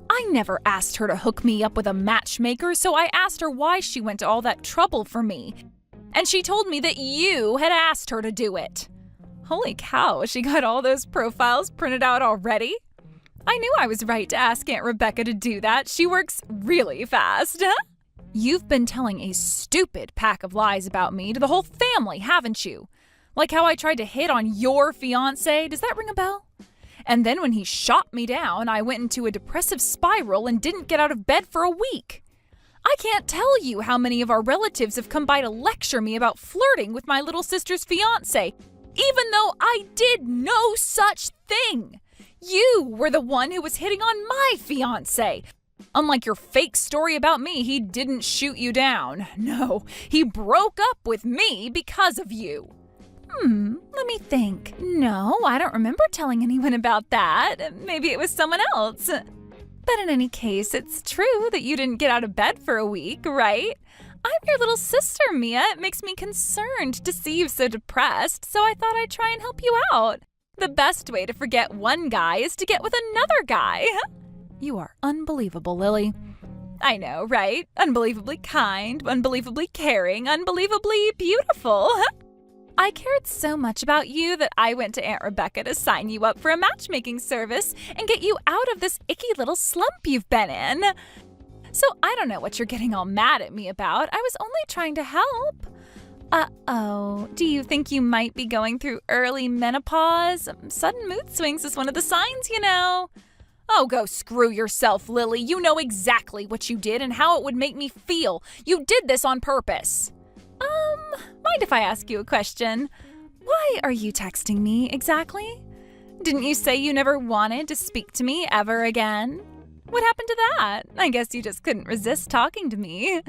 I never asked her to hook me up with a matchmaker, so I asked her why she went to all that trouble for me. And she told me that you had asked her to do it. Holy cow, she got all those profiles printed out already? I knew I was right to ask Aunt Rebecca to do that. She works really fast. You've been telling a stupid pack of lies about me to the whole family, haven't you? Like how I tried to hit on your fiancé. Does that ring a bell? And then when he shot me down, I went into a depressive spiral and didn't get out of bed for a week. I can't tell you how many of our relatives have come by to lecture me about flirting with my little sister's fiancé, even though I did no such thing. You were the one who was hitting on my fiancé. Unlike your fake story about me, he didn't shoot you down. No, he broke up with me because of you. Let me think. No, I don't remember telling anyone about that. Maybe it was someone else. But in any case, it's true that you didn't get out of bed for a week, right? I'm your little sister, Mia. It makes me concerned to see you so depressed, so I thought I'd try and help you out. The best way to forget one guy is to get with another guy. You are unbelievable, Lily. I know, right? Unbelievably kind, unbelievably caring, unbelievably beautiful. I cared so much about you that I went to Aunt Rebecca to sign you up for a matchmaking service and get you out of this icky little slump you've been in. So I don't know what you're getting all mad at me about. I was only trying to help. Uh-oh. Do you think you might be going through early menopause? Sudden mood swings is one of the signs, you know. Oh, go screw yourself, Lily. You know exactly what you did and how it would make me feel. You did this on purpose. Mind if I ask you a question? Why are you texting me exactly? Didn't you say you never wanted to speak to me ever again? What happened to that? I guess you just couldn't resist talking to me.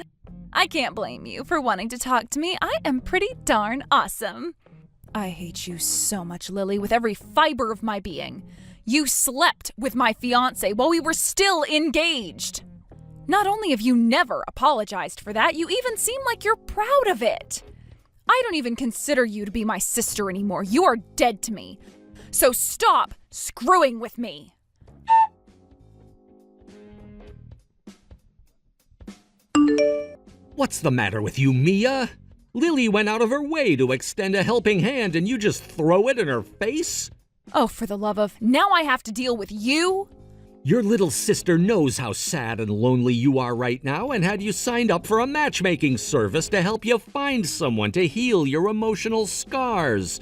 I can't blame you for wanting to talk to me. I am pretty darn awesome. I hate you so much, Lily, with every fiber of my being. You slept with my fiancé while we were still engaged. Not only have you never apologized for that, you even seem like you're proud of it. I don't even consider you to be my sister anymore. You are dead to me. So stop screwing with me. What's the matter with you, Mia? Lily went out of her way to extend a helping hand and you just throw it in her face? Oh, for the love of, now I have to deal with you? Your little sister knows how sad and lonely you are right now and had you signed up for a matchmaking service to help you find someone to heal your emotional scars.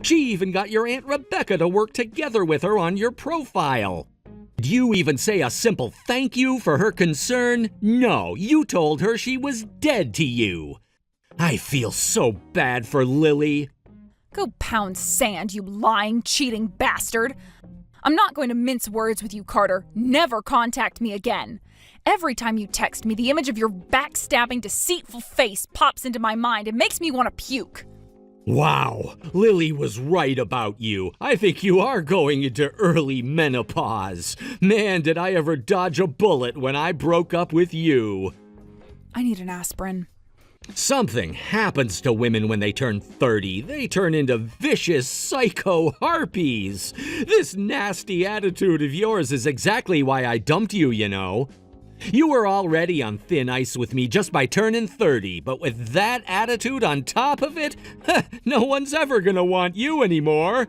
She even got your Aunt Rebecca to work together with her on your profile. Did you even say a simple thank you for her concern? No, you told her she was dead to you. I feel so bad for Lily. Go pound sand, you lying, cheating bastard. I'm not going to mince words with you, Carter. Never contact me again. Every time you text me, the image of your backstabbing, deceitful face pops into my mind and makes me want to puke. Wow, Lily was right about you. I think you are going into early menopause. Man, did I ever dodge a bullet when I broke up with you. I need an aspirin. Something happens to women when they turn 30. They turn into vicious psycho harpies. This nasty attitude of yours is exactly why I dumped you, you know. You were already on thin ice with me just by turning 30, but with that attitude on top of it, no one's ever gonna want you anymore.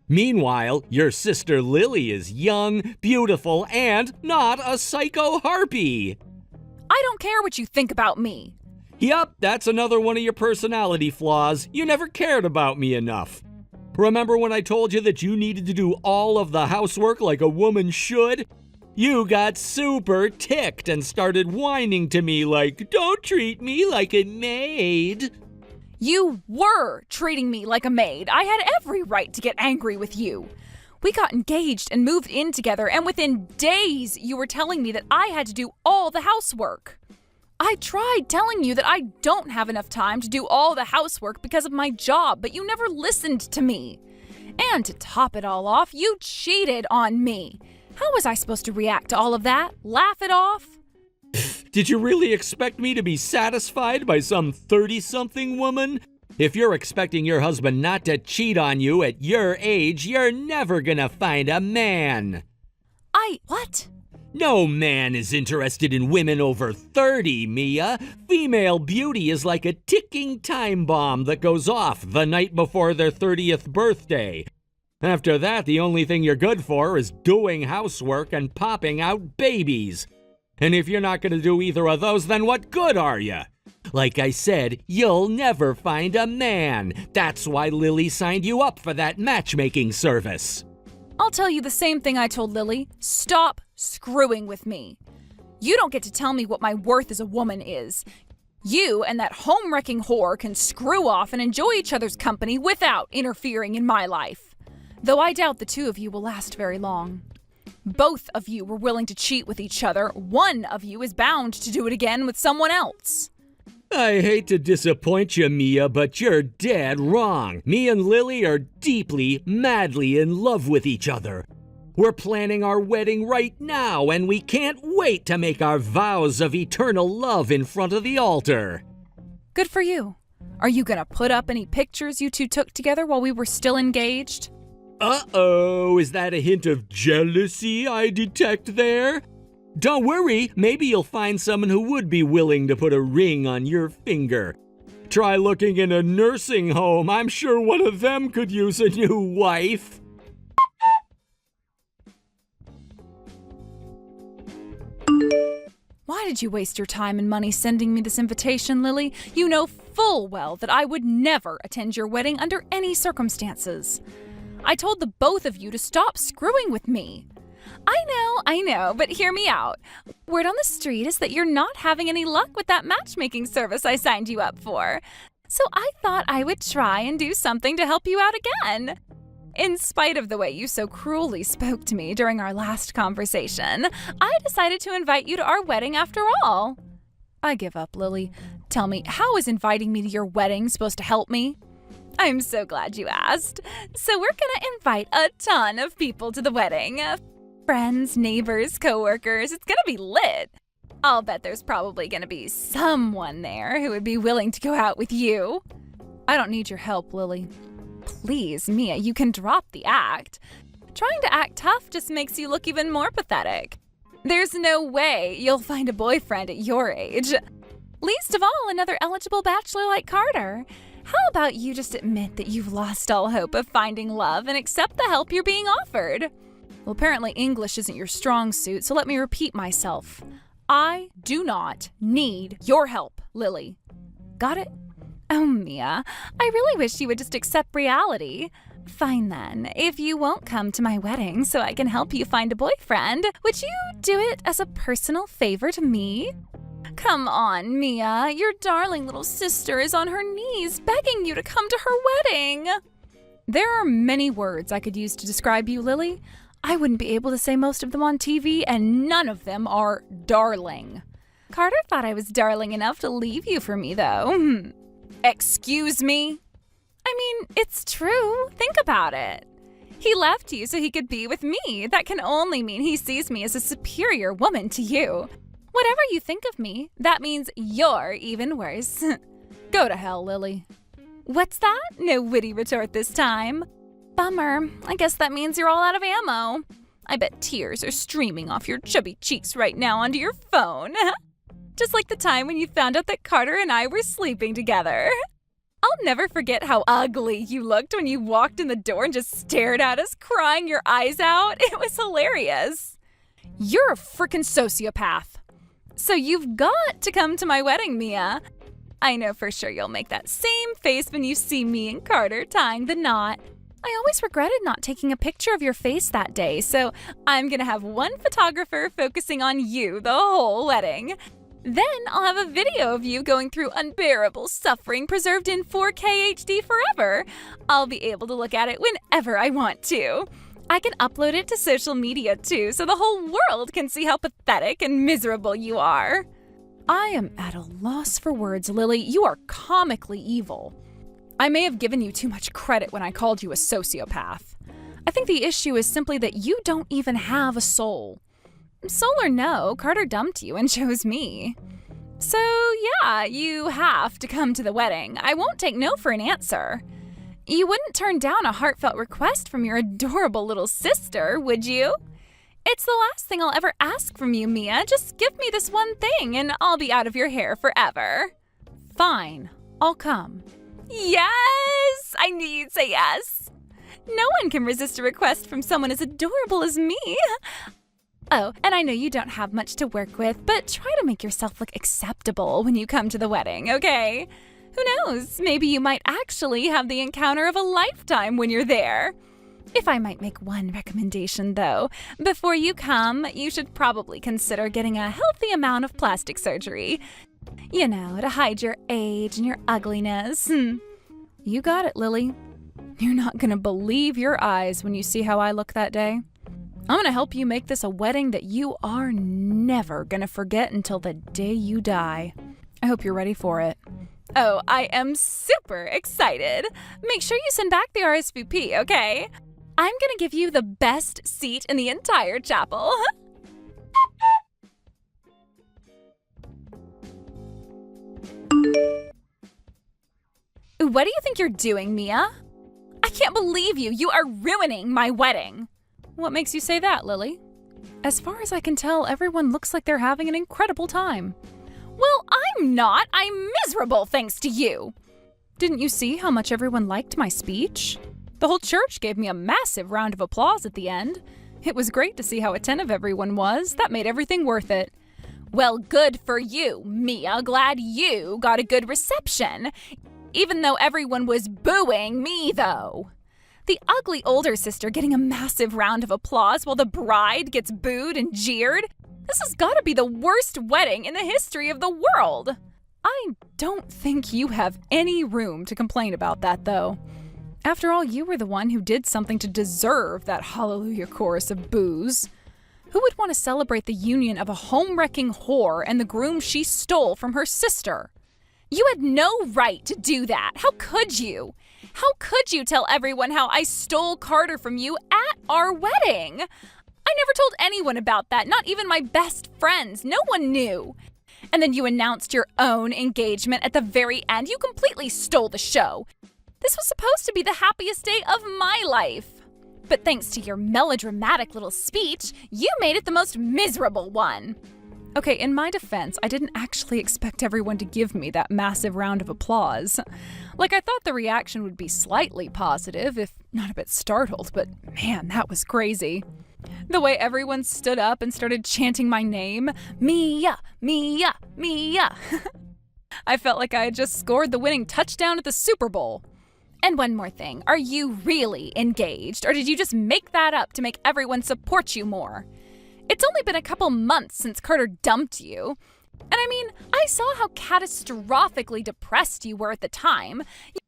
Meanwhile, your sister Lily is young, beautiful, and not a psycho harpy. I don't care what you think about me. Yup, that's another one of your personality flaws. You never cared about me enough. Remember when I told you that you needed to do all of the housework like a woman should? You got super ticked and started whining to me like, "Don't treat me like a maid." You were treating me like a maid. I had every right to get angry with you. We got engaged and moved in together, and within days you were telling me that I had to do all the housework. I tried telling you that I don't have enough time to do all the housework because of my job, but you never listened to me. And to top it all off, you cheated on me. How was I supposed to react to all of that? Laugh it off? Did you really expect me to be satisfied by some 30-something woman? If you're expecting your husband not to cheat on you at your age, you're never gonna find a man. What? No man is interested in women over 30, Mia. Female beauty is like a ticking time bomb that goes off the night before their 30th birthday. After that, the only thing you're good for is doing housework and popping out babies. And if you're not going to do either of those, then what good are you? Like I said, you'll never find a man. That's why Lily signed you up for that matchmaking service. I'll tell you the same thing I told Lily. Stop screwing with me. You don't get to tell me what my worth as a woman is. You and that home-wrecking whore can screw off and enjoy each other's company without interfering in my life. Though I doubt the two of you will last very long. Both of you were willing to cheat with each other. One of you is bound to do it again with someone else. I hate to disappoint you, Mia, but you're dead wrong. Me and Lily are deeply, madly in love with each other. We're planning our wedding right now, and we can't wait to make our vows of eternal love in front of the altar. Good for you. Are you gonna put up any pictures you two took together while we were still engaged? Uh-oh, is that a hint of jealousy I detect there? Don't worry, maybe you'll find someone who would be willing to put a ring on your finger. Try looking in a nursing home. I'm sure one of them could use a new wife. Why did you waste your time and money sending me this invitation, Lily? You know full well that I would never attend your wedding under any circumstances. I told the both of you to stop screwing with me. I know, but hear me out. Word on the street is that you're not having any luck with that matchmaking service I signed you up for. So I thought I would try and do something to help you out again. In spite of the way you so cruelly spoke to me during our last conversation, I decided to invite you to our wedding after all. I give up, Lily. Tell me, how is inviting me to your wedding supposed to help me? I'm so glad you asked. So we're gonna invite a ton of people to the wedding. Friends, neighbors, coworkers. It's gonna be lit. I'll bet there's probably gonna be someone there who would be willing to go out with you. I don't need your help, Lily. Please, Mia, you can drop the act. Trying to act tough just makes you look even more pathetic. There's no way you'll find a boyfriend at your age. Least of all, another eligible bachelor like Carter. How about you just admit that you've lost all hope of finding love and accept the help you're being offered? Well, apparently English isn't your strong suit, so let me repeat myself. I do not need your help, Lily. Got it? Oh, Mia, I really wish you would just accept reality. Fine then, if you won't come to my wedding so I can help you find a boyfriend, would you do it as a personal favor to me? Come on, Mia, your darling little sister is on her knees begging you to come to her wedding. There are many words I could use to describe you, Lily. I wouldn't be able to say most of them on TV, and none of them are darling. Carter thought I was darling enough to leave you for me, though. Excuse me? I mean, it's true. Think about it. He left you so he could be with me. That can only mean he sees me as a superior woman to you. Whatever you think of me, that means you're even worse. Go to hell, Lily. What's that? No witty retort this time. Bummer. I guess that means you're all out of ammo. I bet tears are streaming off your chubby cheeks right now onto your phone. Just like the time when you found out that Carter and I were sleeping together. I'll never forget how ugly you looked when you walked in the door and just stared at us, crying your eyes out. It was hilarious. You're a freaking sociopath. So you've got to come to my wedding, Mia. I know for sure you'll make that same face when you see me and Carter tying the knot. I always regretted not taking a picture of your face that day, so I'm gonna have one photographer focusing on you the whole wedding. Then I'll have a video of you going through unbearable suffering preserved in 4K HD forever. I'll be able to look at it whenever I want to. I can upload it to social media too, so the whole world can see how pathetic and miserable you are. I am at a loss for words, Lily. You are comically evil. I may have given you too much credit when I called you a sociopath. I think the issue is simply that you don't even have a soul. Soul or no, Carter dumped you and chose me. So yeah, you have to come to the wedding. I won't take no for an answer. You wouldn't turn down a heartfelt request from your adorable little sister, would you? It's the last thing I'll ever ask from you, Mia. Just give me this one thing and I'll be out of your hair forever. Fine, I'll come. Yes! I knew you'd say yes. No one can resist a request from someone as adorable as me. Oh, and I know you don't have much to work with, but try to make yourself look acceptable when you come to the wedding, okay? Who knows? Maybe you might actually have the encounter of a lifetime when you're there. If I might make one recommendation, though, before you come, you should probably consider getting a healthy amount of plastic surgery. You know, to hide your age and your ugliness. You got it, Lily. You're not gonna believe your eyes when you see how I look that day. I'm gonna help you make this a wedding that you are never gonna forget until the day you die. I hope you're ready for it. Oh, I am super excited. Make sure you send back the RSVP, okay? I'm gonna give you the best seat in the entire chapel. What do you think you're doing, Mia? I can't believe you. You are ruining my wedding. What makes you say that, Lily? As far as I can tell, everyone looks like they're having an incredible time. Well, I'm not. I'm miserable thanks to you. Didn't you see how much everyone liked my speech? The whole church gave me a massive round of applause at the end. It was great to see how attentive everyone was. That made everything worth it. Well, good for you, Mia. Glad you got a good reception. Even though everyone was booing me, though. The ugly older sister getting a massive round of applause while the bride gets booed and jeered. This has got to be the worst wedding in the history of the world. I don't think you have any room to complain about that, though. After all, you were the one who did something to deserve that hallelujah chorus of boos. Who would want to celebrate the union of a home-wrecking whore and the groom she stole from her sister? You had no right to do that. How could you? How could you tell everyone how I stole Carter from you at our wedding? I never told anyone about that, not even my best friends. No one knew. And then you announced your own engagement at the very end. You completely stole the show. This was supposed to be the happiest day of my life. But thanks to your melodramatic little speech, you made it the most miserable one. Okay, in my defense, I didn't actually expect everyone to give me that massive round of applause. Like, I thought the reaction would be slightly positive, if not a bit startled, but man, that was crazy. The way everyone stood up and started chanting my name, Mia, Mia, Mia. I felt like I had just scored the winning touchdown at the Super Bowl. And one more thing, are you really engaged, or did you just make that up to make everyone support you more? It's only been a couple months since Carter dumped you. And I mean, I saw how catastrophically depressed you were at the time.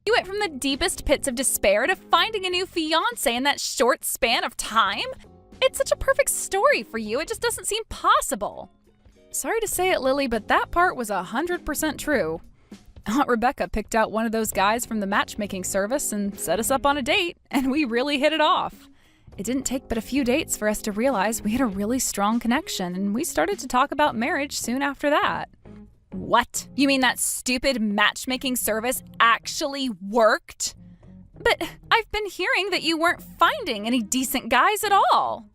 You went from the deepest pits of despair to finding a new fiancé in that short span of time. It's such a perfect story for you, it just doesn't seem possible. Sorry to say it, Lily, but that part was 100% true. Aunt Rebecca picked out one of those guys from the matchmaking service and set us up on a date, and we really hit it off. It didn't take but a few dates for us to realize we had a really strong connection, and we started to talk about marriage soon after that. What? You mean that stupid matchmaking service actually worked? But I've been hearing that you weren't finding any decent guys at all.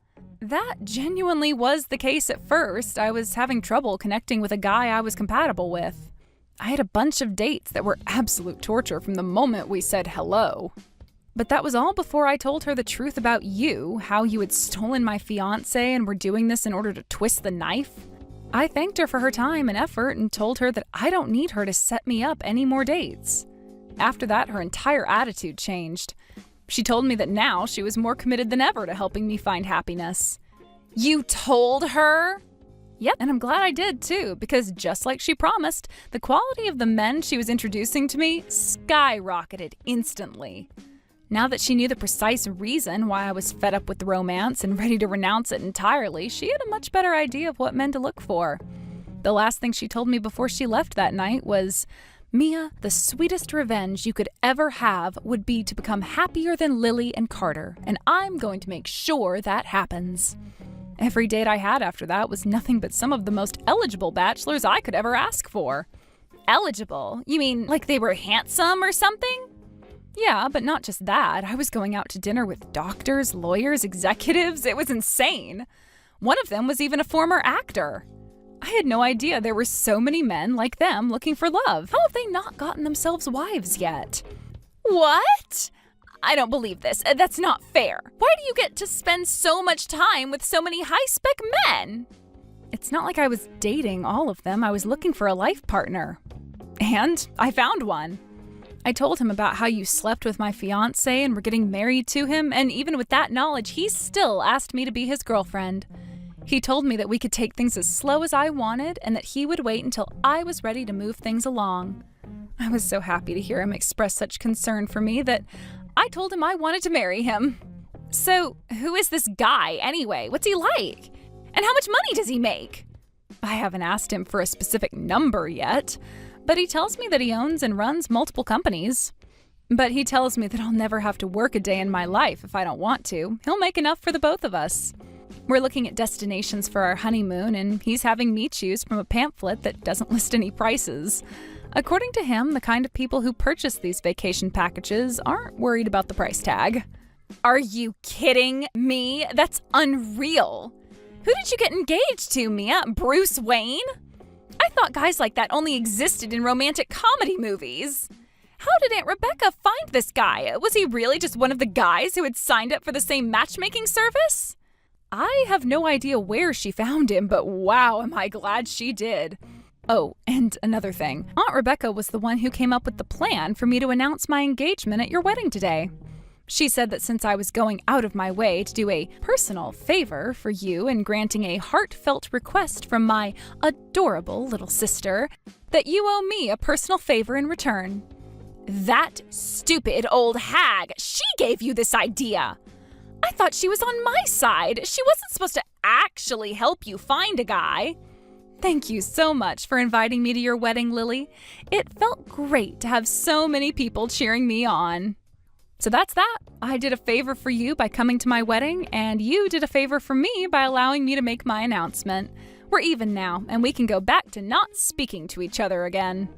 That genuinely was the case at first. I was having trouble connecting with a guy I was compatible with. I had a bunch of dates that were absolute torture from the moment we said hello. But that was all before I told her the truth about you, how you had stolen my fiancé and were doing this in order to twist the knife. I thanked her for her time and effort and told her that I don't need her to set me up any more dates. After that, her entire attitude changed. She told me that now she was more committed than ever to helping me find happiness. You told her? Yep, and I'm glad I did too, because just like she promised, the quality of the men she was introducing to me skyrocketed instantly. Now that she knew the precise reason why I was fed up with the romance and ready to renounce it entirely, she had a much better idea of what men to look for. The last thing she told me before she left that night was, Mia, the sweetest revenge you could ever have would be to become happier than Lily and Carter, and I'm going to make sure that happens. Every date I had after that was nothing but some of the most eligible bachelors I could ever ask for. Eligible? You mean like they were handsome or something? Yeah, but not just that. I was going out to dinner with doctors, lawyers, executives. It was insane. One of them was even a former actor. I had no idea there were so many men like them looking for love. How have they not gotten themselves wives yet? What? I don't believe this. That's not fair. Why do you get to spend so much time with so many high-spec men? It's not like I was dating all of them. I was looking for a life partner. And I found one. I told him about how you slept with my fiancé and were getting married to him, and even with that knowledge, he still asked me to be his girlfriend. He told me that we could take things as slow as I wanted and that he would wait until I was ready to move things along. I was so happy to hear him express such concern for me that I told him I wanted to marry him. So, who is this guy anyway? What's he like? And how much money does he make? I haven't asked him for a specific number yet, but he tells me that he owns and runs multiple companies. But he tells me that I'll never have to work a day in my life if I don't want to. He'll make enough for the both of us. We're looking at destinations for our honeymoon, and he's having me choose from a pamphlet that doesn't list any prices. According to him, the kind of people who purchase these vacation packages aren't worried about the price tag. Are you kidding me? That's unreal. Who did you get engaged to, Mia? Bruce Wayne? I thought guys like that only existed in romantic comedy movies. How did Aunt Rebecca find this guy? Was he really just one of the guys who had signed up for the same matchmaking service? I have no idea where she found him, but wow, am I glad she did. Oh, and another thing. Aunt Rebecca was the one who came up with the plan for me to announce my engagement at your wedding today. She said that since I was going out of my way to do a personal favor for you and granting a heartfelt request from my adorable little sister, that you owe me a personal favor in return. That stupid old hag, she gave you this idea. I thought she was on my side. She wasn't supposed to actually help you find a guy. Thank you so much for inviting me to your wedding, Lily. It felt great to have so many people cheering me on. So that's that. I did a favor for you by coming to my wedding, and you did a favor for me by allowing me to make my announcement. We're even now, and we can go back to not speaking to each other again.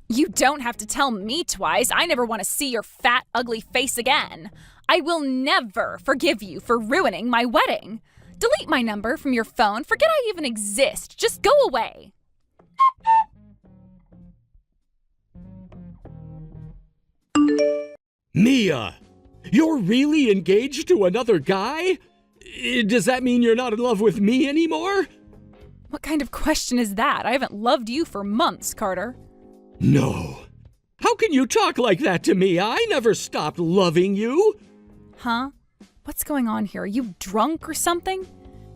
You don't have to tell me twice. I never want to see your fat, ugly face again. I will never forgive you for ruining my wedding. Delete my number from your phone. Forget I even exist. Just go away. Mia, you're really engaged to another guy? Does that mean you're not in love with me anymore? What kind of question is that? I haven't loved you for months, Carter. No. How can you talk like that to me? I never stopped loving you. Huh? What's going on here? Are you drunk or something?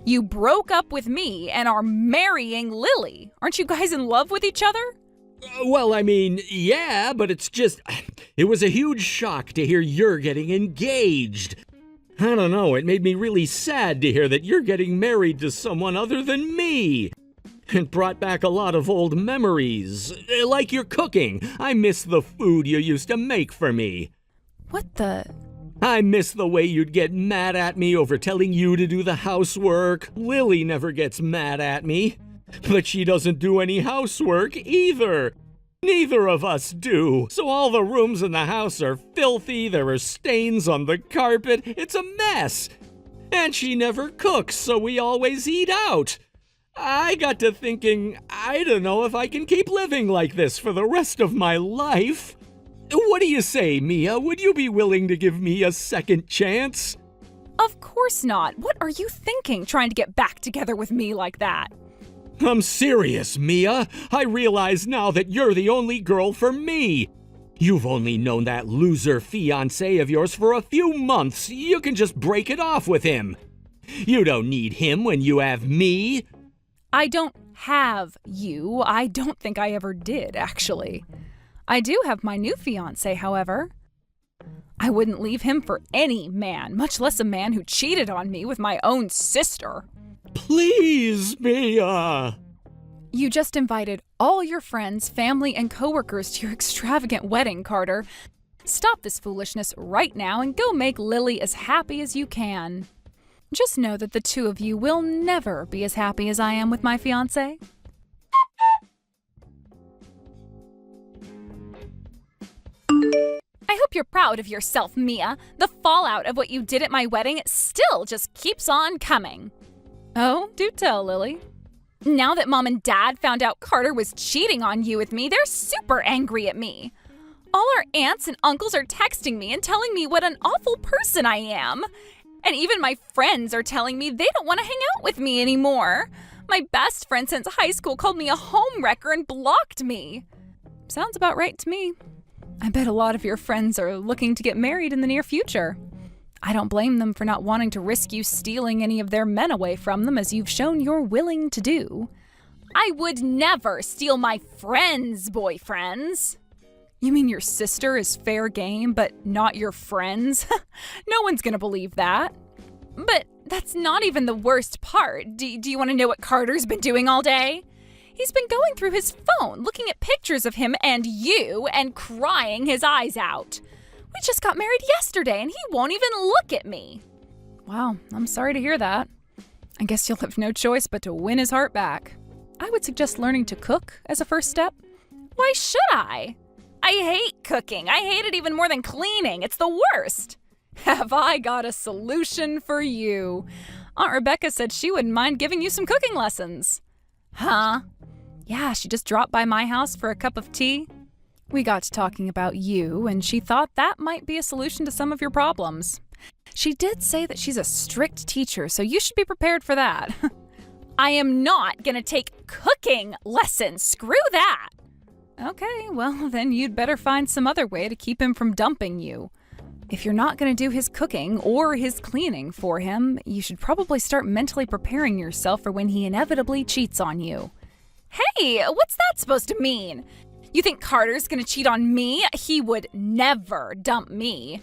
You broke up with me and are marrying Lily. Aren't you guys in love with each other? Well, I mean, yeah, but it's just... It was a huge shock to hear you're getting engaged. I don't know, it made me really sad to hear that you're getting married to someone other than me. It brought back a lot of old memories. Like your cooking. I miss the food you used to make for me. What the... I miss the way you'd get mad at me over telling you to do the housework. Lily never gets mad at me. But she doesn't do any housework either. Neither of us do. So all the rooms in the house are filthy, there are stains on the carpet, it's a mess. And she never cooks, so we always eat out. I got to thinking, I don't know if I can keep living like this for the rest of my life. What do you say, Mia? Would you be willing to give me a second chance? Of course not. What are you thinking, trying to get back together with me like that? I'm serious, Mia. I realize now that you're the only girl for me. You've only known that loser fiancé of yours for a few months. You can just break it off with him. You don't need him when you have me. I don't have you. I don't think I ever did, actually. I do have my new fiancé, however. I wouldn't leave him for any man, much less a man who cheated on me with my own sister. Please, Mia. You just invited all your friends, family, and coworkers to your extravagant wedding, Carter. Stop this foolishness right now and go make Lily as happy as you can. Just know that the two of you will never be as happy as I am with my fiancé. I hope you're proud of yourself, Mia. The fallout of what you did at my wedding still just keeps on coming. Oh, do tell, Lily. Now that Mom and Dad found out Carter was cheating on you with me, they're super angry at me. All our aunts and uncles are texting me and telling me what an awful person I am. And even my friends are telling me they don't want to hang out with me anymore. My best friend since high school called me a homewrecker and blocked me. Sounds about right to me. I bet a lot of your friends are looking to get married in the near future. I don't blame them for not wanting to risk you stealing any of their men away from them, as you've shown you're willing to do. I would never steal my friends' boyfriends. You mean your sister is fair game, but not your friends? No one's gonna believe that. But that's not even the worst part. Do you want to know what Carter's been doing all day? He's been going through his phone, looking at pictures of him and you, and crying his eyes out. We just got married yesterday, and he won't even look at me. Wow, I'm sorry to hear that. I guess you'll have no choice but to win his heart back. I would suggest learning to cook as a first step. Why should I? I hate cooking. I hate it even more than cleaning. It's the worst. Have I got a solution for you? Aunt Rebecca said she wouldn't mind giving you some cooking lessons. Huh? Yeah, she just dropped by my house for a cup of tea. We got to talking about you, and she thought that might be a solution to some of your problems. She did say that she's a strict teacher, so you should be prepared for that. I am not gonna take cooking lessons. Screw that. Okay, well, then you'd better find some other way to keep him from dumping you. If you're not going to do his cooking or his cleaning for him, you should probably start mentally preparing yourself for when he inevitably cheats on you. Hey, what's that supposed to mean? You think Carter's going to cheat on me? He would never dump me.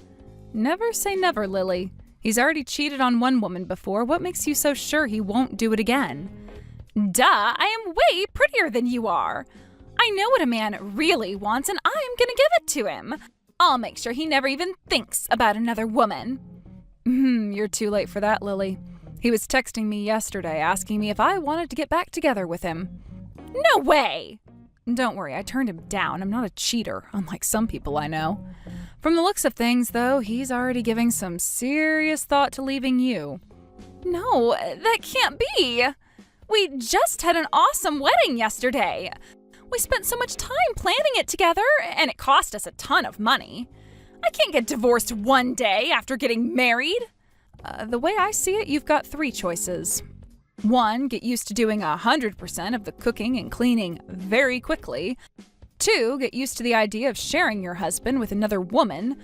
Never say never, Lily. He's already cheated on one woman before. What makes you so sure he won't do it again? Duh, I am way prettier than you are. I know what a man really wants, and I'm gonna give it to him. I'll make sure he never even thinks about another woman. You're too late for that, Lily. He was texting me yesterday asking me if I wanted to get back together with him. No way! Don't worry, I turned him down. I'm not a cheater, unlike some people I know. From the looks of things, though, he's already giving some serious thought to leaving you. No, that can't be. We just had an awesome wedding yesterday. We spent so much time planning it together, and it cost us a ton of money. I can't get divorced one day after getting married. The way I see it, you've got three choices. 1, get used to doing 100% of the cooking and cleaning very quickly. 2, get used to the idea of sharing your husband with another woman.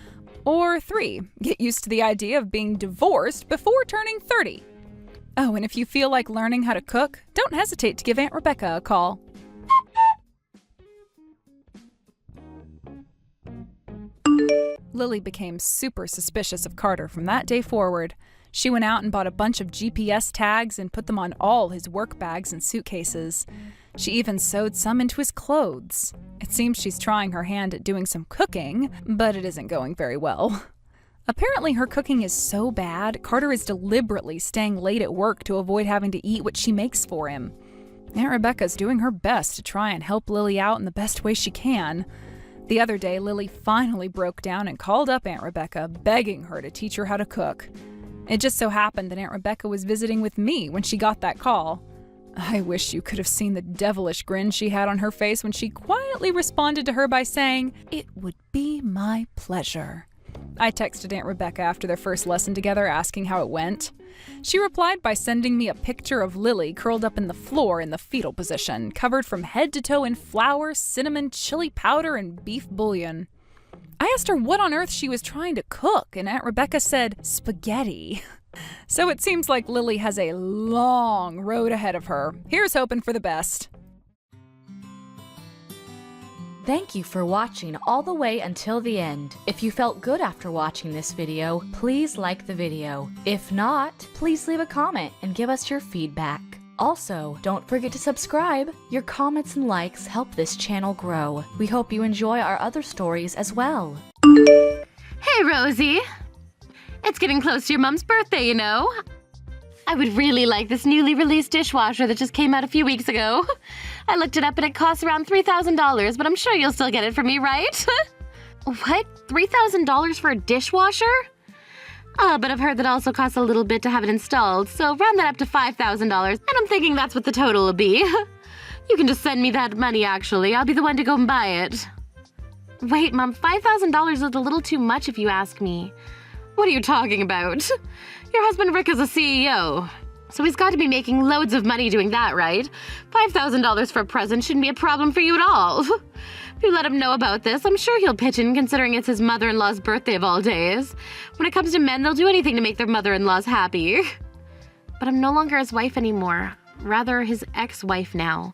Or 3, get used to the idea of being divorced before turning 30. Oh, and if you feel like learning how to cook, don't hesitate to give Aunt Rebecca a call. Lily became super suspicious of Carter from that day forward. She went out and bought a bunch of GPS tags and put them on all his work bags and suitcases. She even sewed some into his clothes. It seems she's trying her hand at doing some cooking, but it isn't going very well. Apparently her cooking is so bad, Carter is deliberately staying late at work to avoid having to eat what she makes for him. Aunt Rebecca's doing her best to try and help Lily out in the best way she can. The other day, Lily finally broke down and called up Aunt Rebecca, begging her to teach her how to cook. It just so happened that Aunt Rebecca was visiting with me when she got that call. I wish you could have seen the devilish grin she had on her face when she quietly responded to her by saying, "It would be my pleasure." I texted Aunt Rebecca after their first lesson together asking how it went. She replied by sending me a picture of Lily curled up in the floor in the fetal position, covered from head to toe in flour, cinnamon, chili powder, and beef bouillon. I asked her what on earth she was trying to cook, and Aunt Rebecca said spaghetti. So it seems like Lily has a long road ahead of her. Here's hoping for the best. Thank you for watching all the way until the end. If you felt good after watching this video, please like the video. If not, please leave a comment and give us your feedback. Also, don't forget to subscribe. Your comments and likes help this channel grow. We hope you enjoy our other stories as well. Hey, Rosie. It's getting close to your mom's birthday, you know. I would really like this newly released dishwasher that just came out a few weeks ago. I looked it up and it costs around $3,000, but I'm sure you'll still get it for me, right? What? $3,000 for a dishwasher? But I've heard that also costs a little bit to have it installed, so round that up to $5,000, and I'm thinking that's what the total will be. You can just send me that money, actually. I'll be the one to go and buy it. Wait, Mom, $5,000 is a little too much if you ask me. What are you talking about? Your husband Rick is a CEO, so he's got to be making loads of money doing that, right? $5,000 for a present shouldn't be a problem for you at all. If you let him know about this, I'm sure he'll pitch in, considering it's his mother-in-law's birthday of all days. When it comes to men, they'll do anything to make their mother-in-laws happy. But I'm no longer his wife anymore. Rather, his ex-wife now.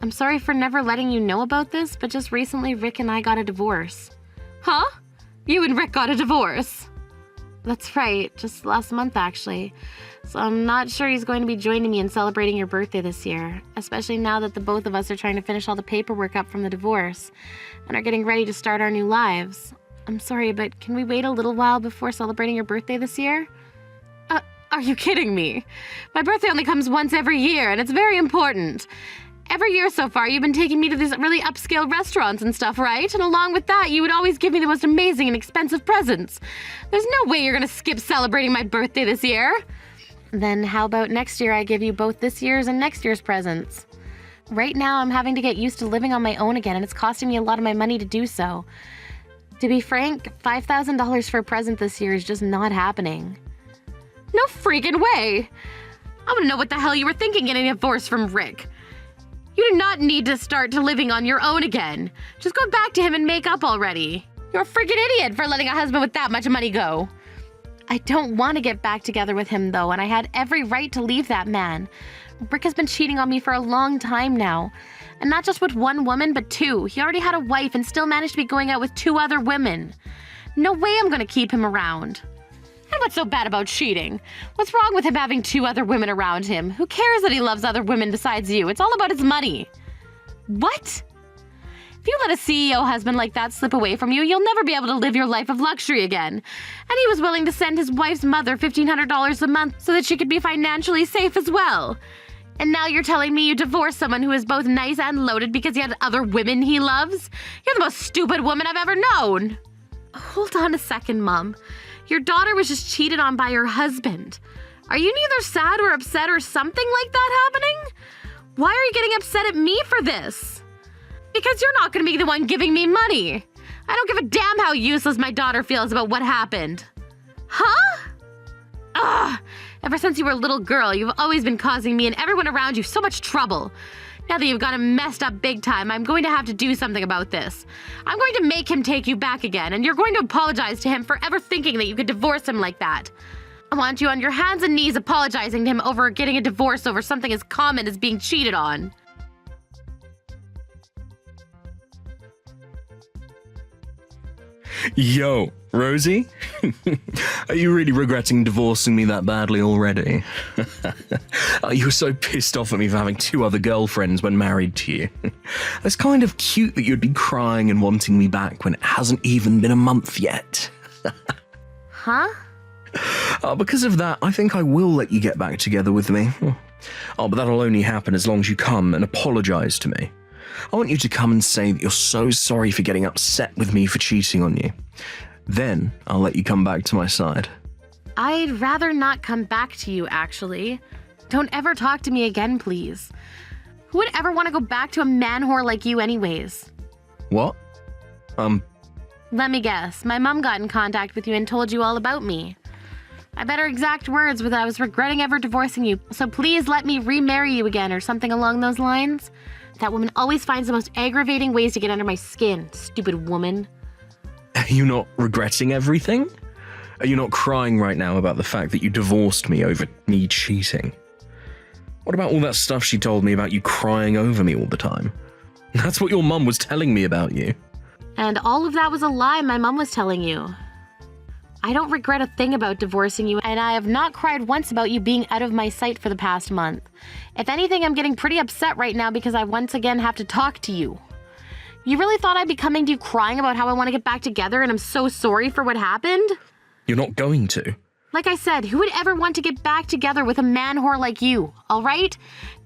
I'm sorry for never letting you know about this, but just recently Rick and I got a divorce. Huh? You and Rick got a divorce? That's right, just last month actually. So I'm not sure he's going to be joining me in celebrating your birthday this year, especially now that the both of us are trying to finish all the paperwork up from the divorce and are getting ready to start our new lives. I'm sorry, but can we wait a little while before celebrating your birthday this year? Are you kidding me? My birthday only comes once every year, and it's very important. Every year so far, you've been taking me to these really upscale restaurants and stuff, right? And along with that, you would always give me the most amazing and expensive presents. There's no way you're gonna skip celebrating my birthday this year. Then how about next year I give you both this year's and next year's presents? Right now, I'm having to get used to living on my own again, and it's costing me a lot of my money to do so. To be frank, $5,000 for a present this year is just not happening. No freaking way! I wanna know what the hell you were thinking getting a divorce from Rick. You do not need to start to living on your own again. Just go back to him and make up already. You're a freaking idiot for letting a husband with that much money go. I don't want to get back together with him, though, and I had every right to leave that man. Rick has been cheating on me for a long time now. And not just with one woman, but two. He already had a wife and still managed to be going out with 2 other women. No way I'm gonna keep him around. And what's so bad about cheating? What's wrong with him having 2 other women around him? Who cares that he loves other women besides you? It's all about his money. What? If you let a CEO husband like that slip away from you, you'll never be able to live your life of luxury again. And he was willing to send his wife's mother $1,500 a month so that she could be financially safe as well. And now you're telling me you divorced someone who is both nice and loaded because he had other women he loves? You're the most stupid woman I've ever known. Hold on a second, Mom. Your daughter was just cheated on by her husband. Are you neither sad or upset or something like that happening? Why are you getting upset at me for this? Because you're not going to be the one giving me money. I don't give a damn how useless my daughter feels about what happened. Huh? Ugh! Ever since you were a little girl, you've always been causing me and everyone around you so much trouble. Now that you've got him messed up big time, I'm going to have to do something about this. I'm going to make him take you back again, and you're going to apologize to him for ever thinking that you could divorce him like that. I want you on your hands and knees apologizing to him over getting a divorce over something as common as being cheated on. Yo, Rosie? Are you really regretting divorcing me that badly already? You were so pissed off at me for having 2 other girlfriends when married to you. It's kind of cute that you'd be crying and wanting me back when it hasn't even been a month yet. Huh? Because of that, I think I will let you get back together with me. But that'll only happen as long as you come and apologize to me. I want you to come and say that you're so sorry for getting upset with me for cheating on you. Then I'll let you come back to my side. I'd rather not come back to you, actually. Don't ever talk to me again, please. Who would ever want to go back to a man whore like you anyways? What? Let me guess. My mom got in contact with you and told you all about me. I bet her exact words were that I was regretting ever divorcing you, so please let me remarry you again or something along those lines. That woman always finds the most aggravating ways to get under my skin, stupid woman. Are you not regretting everything? Are you not crying right now about the fact that you divorced me over me cheating? What about all that stuff she told me about you crying over me all the time? That's what your mum was telling me about you. And all of that was a lie my mom was telling you. I don't regret a thing about divorcing you, and I have not cried once about you being out of my sight for the past month. If anything, I'm getting pretty upset right now because I once again have to talk to you. You really thought I'd be coming to you crying about how I want to get back together and I'm so sorry for what happened? You're not going to. Like I said, who would ever want to get back together with a man whore like you, all right?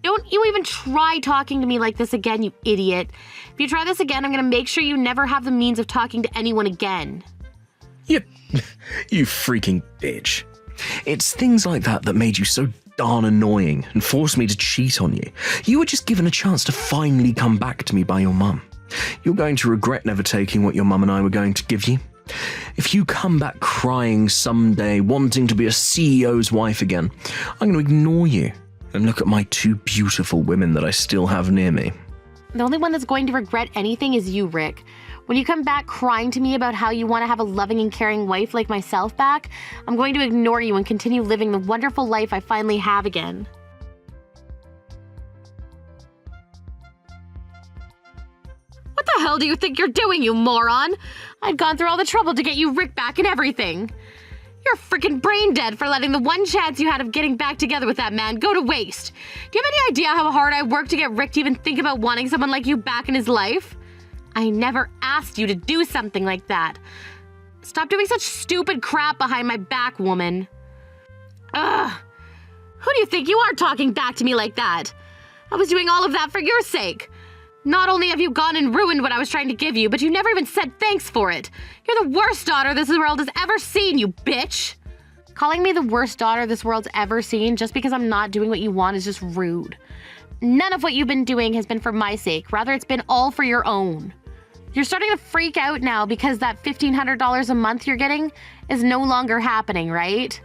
Don't you even try talking to me like this again, you idiot. If you try this again, I'm going to make sure you never have the means of talking to anyone again. You freaking bitch. It's things like that that made you so darn annoying and forced me to cheat on you. You were just given a chance to finally come back to me by your mum. You're going to regret never taking what your mum and I were going to give you. If you come back crying someday, wanting to be a CEO's wife again, I'm going to ignore you and look at my two beautiful women that I still have near me. The only one that's going to regret anything is you, Rick. When you come back crying to me about how you want to have a loving and caring wife like myself back, I'm going to ignore you and continue living the wonderful life I finally have again. What the hell do you think you're doing, you moron? I'd gone through all the trouble to get you Rick back and everything. You're freaking brain dead for letting the one chance you had of getting back together with that man go to waste. Do you have any idea how hard I worked to get Rick to even think about wanting someone like you back in his life? I never asked you to do something like that. Stop doing such stupid crap behind my back, woman. Ugh. Who do you think you are talking back to me like that? I was doing all of that for your sake. Not only have you gone and ruined what I was trying to give you, but you never even said thanks for it. You're the worst daughter this world has ever seen, you bitch. Calling me the worst daughter this world's ever seen just because I'm not doing what you want is just rude. None of what you've been doing has been for my sake. Rather, it's been all for your own. You're starting to freak out now because that $1,500 a month you're getting is no longer happening, right?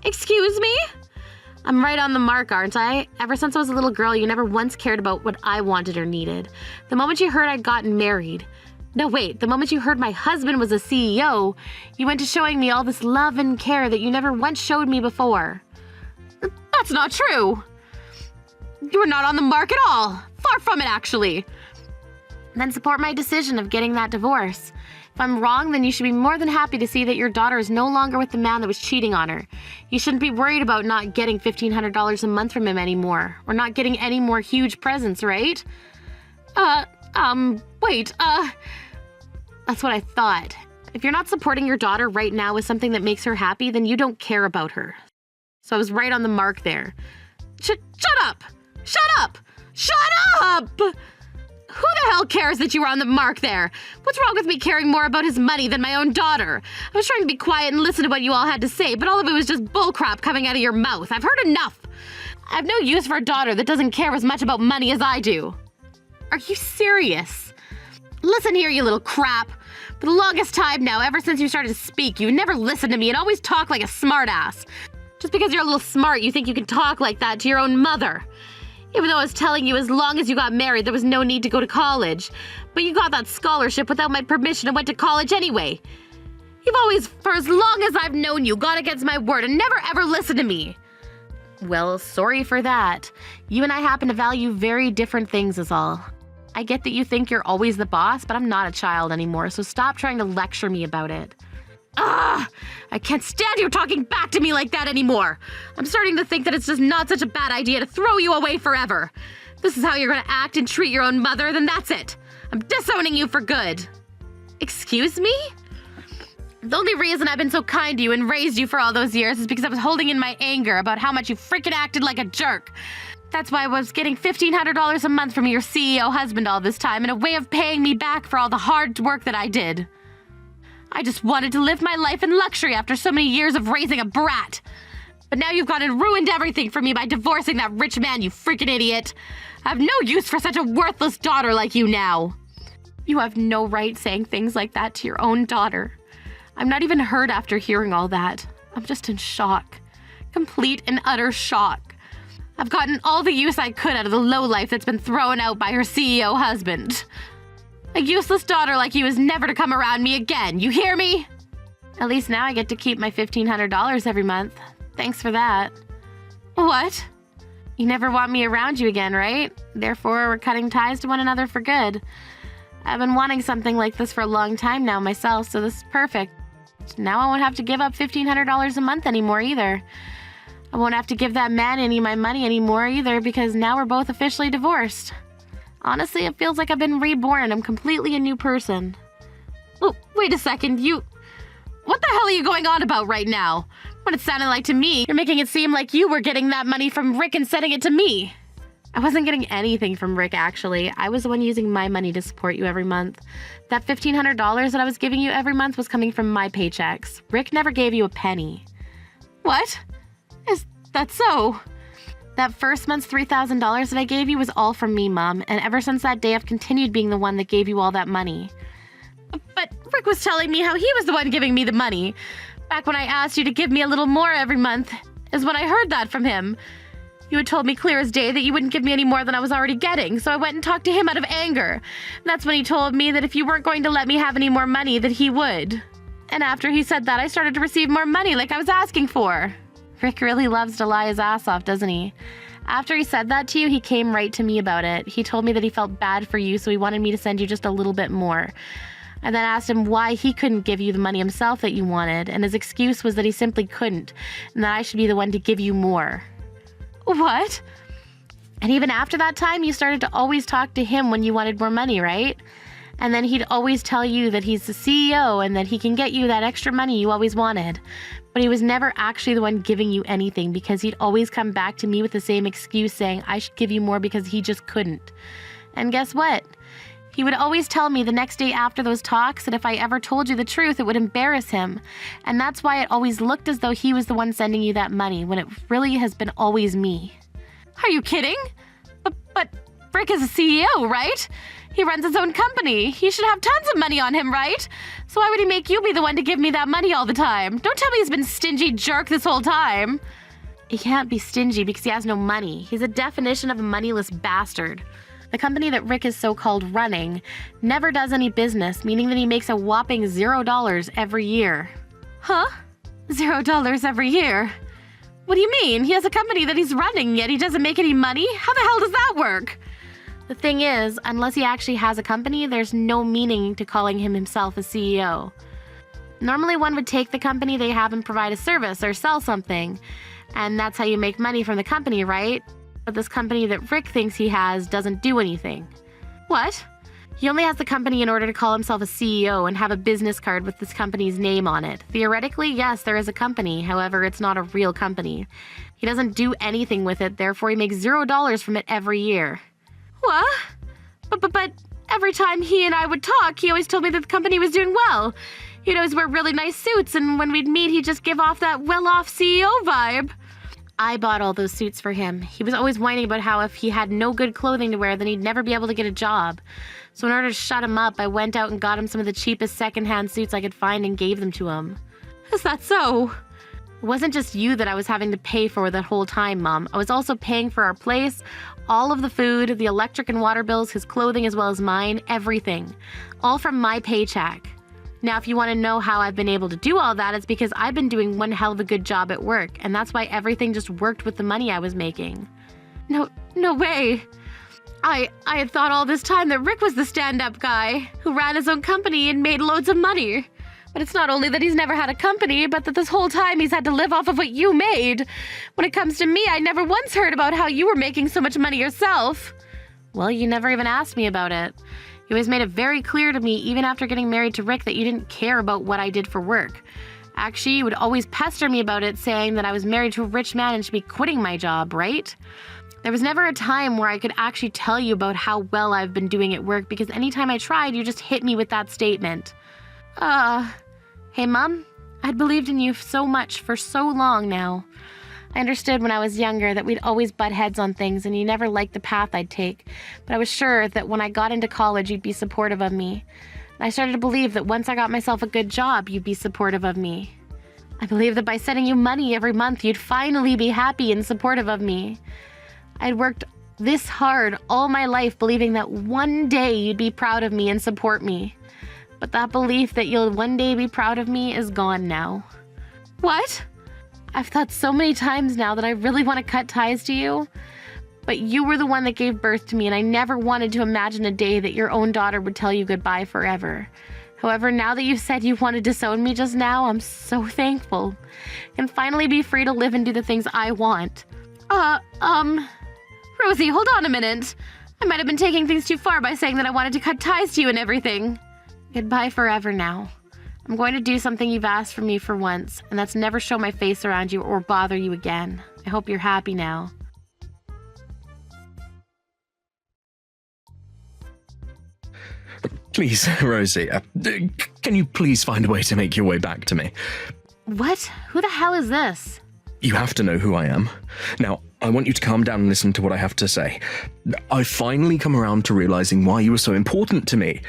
Excuse me? I'm right on the mark, aren't I? Ever since I was a little girl, you never once cared about what I wanted or needed. The moment you heard I'd gotten married. No, wait, the moment you heard my husband was a CEO, you went to showing me all this love and care that you never once showed me before. That's not true. You were not on the mark at all. Far from it, actually. Then support my decision of getting that divorce. If I'm wrong, then you should be more than happy to see that your daughter is no longer with the man that was cheating on her. You shouldn't be worried about not getting $1,500 a month from him anymore, or not getting any more huge presents, right? Wait, that's what I thought. If you're not supporting your daughter right now with something that makes her happy, then you don't care about her. So I was right on the mark there. Shut up! Shut up! Shut up! Who the hell cares that you were on the mark there? What's wrong with me caring more about his money than my own daughter? I was trying to be quiet and listen to what you all had to say, but all of it was just bullcrap coming out of your mouth. I've heard enough. I have no use for a daughter that doesn't care as much about money as I do. Are you serious? Listen here, you little crap. For the longest time now, ever since you started to speak, you never listened to me and always talk like a smartass. Just because you're a little smart, you think you can talk like that to your own mother. Even though I was telling you as long as you got married, there was no need to go to college. But you got that scholarship without my permission and went to college anyway. You've always, for as long as I've known you, gone against my word and never ever listened to me. Well, sorry for that. You and I happen to value very different things is all. I get that you think you're always the boss, but I'm not a child anymore, so stop trying to lecture me about it. I can't stand you talking back to me like that anymore. I'm starting to think that it's just not such a bad idea to throw you away forever. If this is how you're gonna act and treat your own mother, then that's it. I'm disowning you for good. Excuse me? The only reason I've been so kind to you and raised you for all those years is because I was holding in my anger about how much you freaking acted like a jerk. That's why I was getting $1,500 a month from your CEO husband all this time in a way of paying me back for all the hard work that I did. I just wanted to live my life in luxury after so many years of raising a brat. But now you've gone and ruined everything for me by divorcing that rich man, you freaking idiot. I have no use for such a worthless daughter like you now. You have no right saying things like that to your own daughter. I'm not even hurt after hearing all that. I'm just in shock. Complete and utter shock. I've gotten all the use I could out of the lowlife that's been thrown out by her CEO husband. A useless daughter like you is never to come around me again, you hear me? At least now I get to keep my $1,500 every month. Thanks for that. What? You never want me around you again, right? Therefore, we're cutting ties to one another for good. I've been wanting something like this for a long time now myself, so this is perfect. Now I won't have to give up $1,500 a month anymore either. I won't have to give that man any of my money anymore either because now we're both officially divorced. Honestly, it feels like I've been reborn. I'm completely a new person. Oh, wait a second, what the hell are you going on about right now? What it sounded like to me, you're making it seem like you were getting that money from Rick and sending it to me. I wasn't getting anything from Rick, actually. I was the one using my money to support you every month. That $1,500 that I was giving you every month was coming from my paychecks. Rick never gave you a penny. What? Is that so? That first month's $3,000 that I gave you was all from me, Mom, and ever since that day I've continued being the one that gave you all that money. But Rick was telling me how he was the one giving me the money. Back when I asked you to give me a little more every month is when I heard that from him. You had told me clear as day that you wouldn't give me any more than I was already getting, so I went and talked to him out of anger. That's when he told me that if you weren't going to let me have any more money, that he would. And after he said that, I started to receive more money like I was asking for. Rick really loves to lie his ass off, doesn't he? After he said that to you, he came right to me about it. He told me that he felt bad for you, so he wanted me to send you just a little bit more. I then asked him why he couldn't give you the money himself that you wanted, and his excuse was that he simply couldn't, and that I should be the one to give you more. What? And even after that time, you started to always talk to him when you wanted more money, right? And then he'd always tell you that he's the CEO and that he can get you that extra money you always wanted. But he was never actually the one giving you anything because he'd always come back to me with the same excuse saying I should give you more because he just couldn't. And guess what? He would always tell me the next day after those talks that if I ever told you the truth, it would embarrass him. And that's why it always looked as though he was the one sending you that money, when it really has been always me. Are you kidding? But Rick is a CEO, right? He runs his own company. He should have tons of money on him, right? So why would he make you be the one to give me that money all the time? Don't tell me he's been stingy jerk this whole time. He can't be stingy because he has no money. He's a definition of a moneyless bastard. The company that Rick is so-called running never does any business, meaning that he makes a whopping $0 every year. Huh? $0 every year? What do you mean? He has a company that he's running, yet he doesn't make any money? How the hell does that work? The thing is, unless he actually has a company, there's no meaning to calling himself a CEO. Normally one would take the company they have and provide a service or sell something, and that's how you make money from the company, right? But this company that Rick thinks he has doesn't do anything. What? He only has the company in order to call himself a CEO and have a business card with this company's name on it. Theoretically, yes, there is a company. However, it's not a real company. He doesn't do anything with it, therefore he makes $0 from it every year. What? But every time he and I would talk, he always told me that the company was doing well. He'd always wear really nice suits, and when we'd meet, he'd just give off that well-off CEO vibe. I bought all those suits for him. He was always whining about how if he had no good clothing to wear, then he'd never be able to get a job. So in order to shut him up, I went out and got him some of the cheapest secondhand suits I could find and gave them to him. Is that so? It wasn't just you that I was having to pay for that whole time, Mom. I was also paying for our place, all of the food, the electric and water bills, his clothing as well as mine, everything. All from my paycheck. Now, if you want to know how I've been able to do all that, it's because I've been doing one hell of a good job at work, and that's why everything just worked with the money I was making. No way. I had thought all this time that Rick was the stand-up guy who ran his own company and made loads of money. But it's not only that he's never had a company, but that this whole time he's had to live off of what you made. When it comes to me, I never once heard about how you were making so much money yourself. Well, you never even asked me about it. You always made it very clear to me, even after getting married to Rick, that you didn't care about what I did for work. Actually, you would always pester me about it, saying that I was married to a rich man and should be quitting my job, right? There was never a time where I could actually tell you about how well I've been doing at work, because anytime I tried, you just hit me with that statement. Hey, Mom, I'd believed in you so much for so long now. I understood when I was younger that we'd always butt heads on things and you never liked the path I'd take, but I was sure that when I got into college, you'd be supportive of me. And I started to believe that once I got myself a good job, you'd be supportive of me. I believed that by sending you money every month, you'd finally be happy and supportive of me. I'd worked this hard all my life believing that one day you'd be proud of me and support me. But that belief that you'll one day be proud of me is gone now. What? I've thought so many times now that I really want to cut ties to you, but you were the one that gave birth to me, and I never wanted to imagine a day that your own daughter would tell you goodbye forever. However, now that you've said you want to disown me just now, I'm so thankful. I can finally be free to live and do the things I want. Rosie, hold on a minute. I might have been taking things too far by saying that I wanted to cut ties to you and everything. Goodbye forever now. I'm going to do something you've asked from me for once, and that's never show my face around you or bother you again. I hope you're happy now. Please, Rosie, can you please find a way to make your way back to me? What? Who the hell is this? You have to know who I am. Now, I want you to calm down and listen to what I have to say. I've finally come around to realizing why you were so important to me.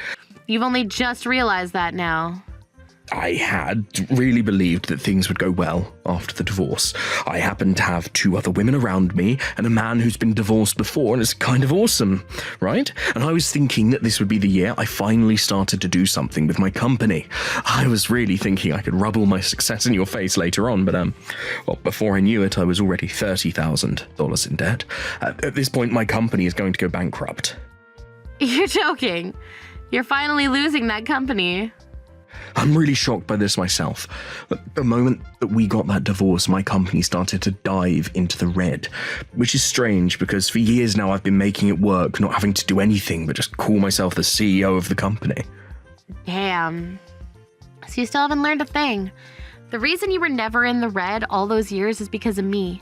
You've only just realized that now. I had really believed that things would go well after the divorce. I happened to have 2 other women around me and a man who's been divorced before, and it's kind of awesome, right? And I was thinking that this would be the year I finally started to do something with my company. I was really thinking I could rub all my success in your face later on, but well, before I knew it, I was already $30,000 in debt. At this point, my company is going to go bankrupt. You're joking. You're finally losing that company. I'm really shocked by this myself. The moment that we got that divorce, my company started to dive into the red, which is strange because for years now I've been making it work, not having to do anything but just call myself the CEO of the company. Damn. So you still haven't learned a thing. The reason you were never in the red all those years is because of me.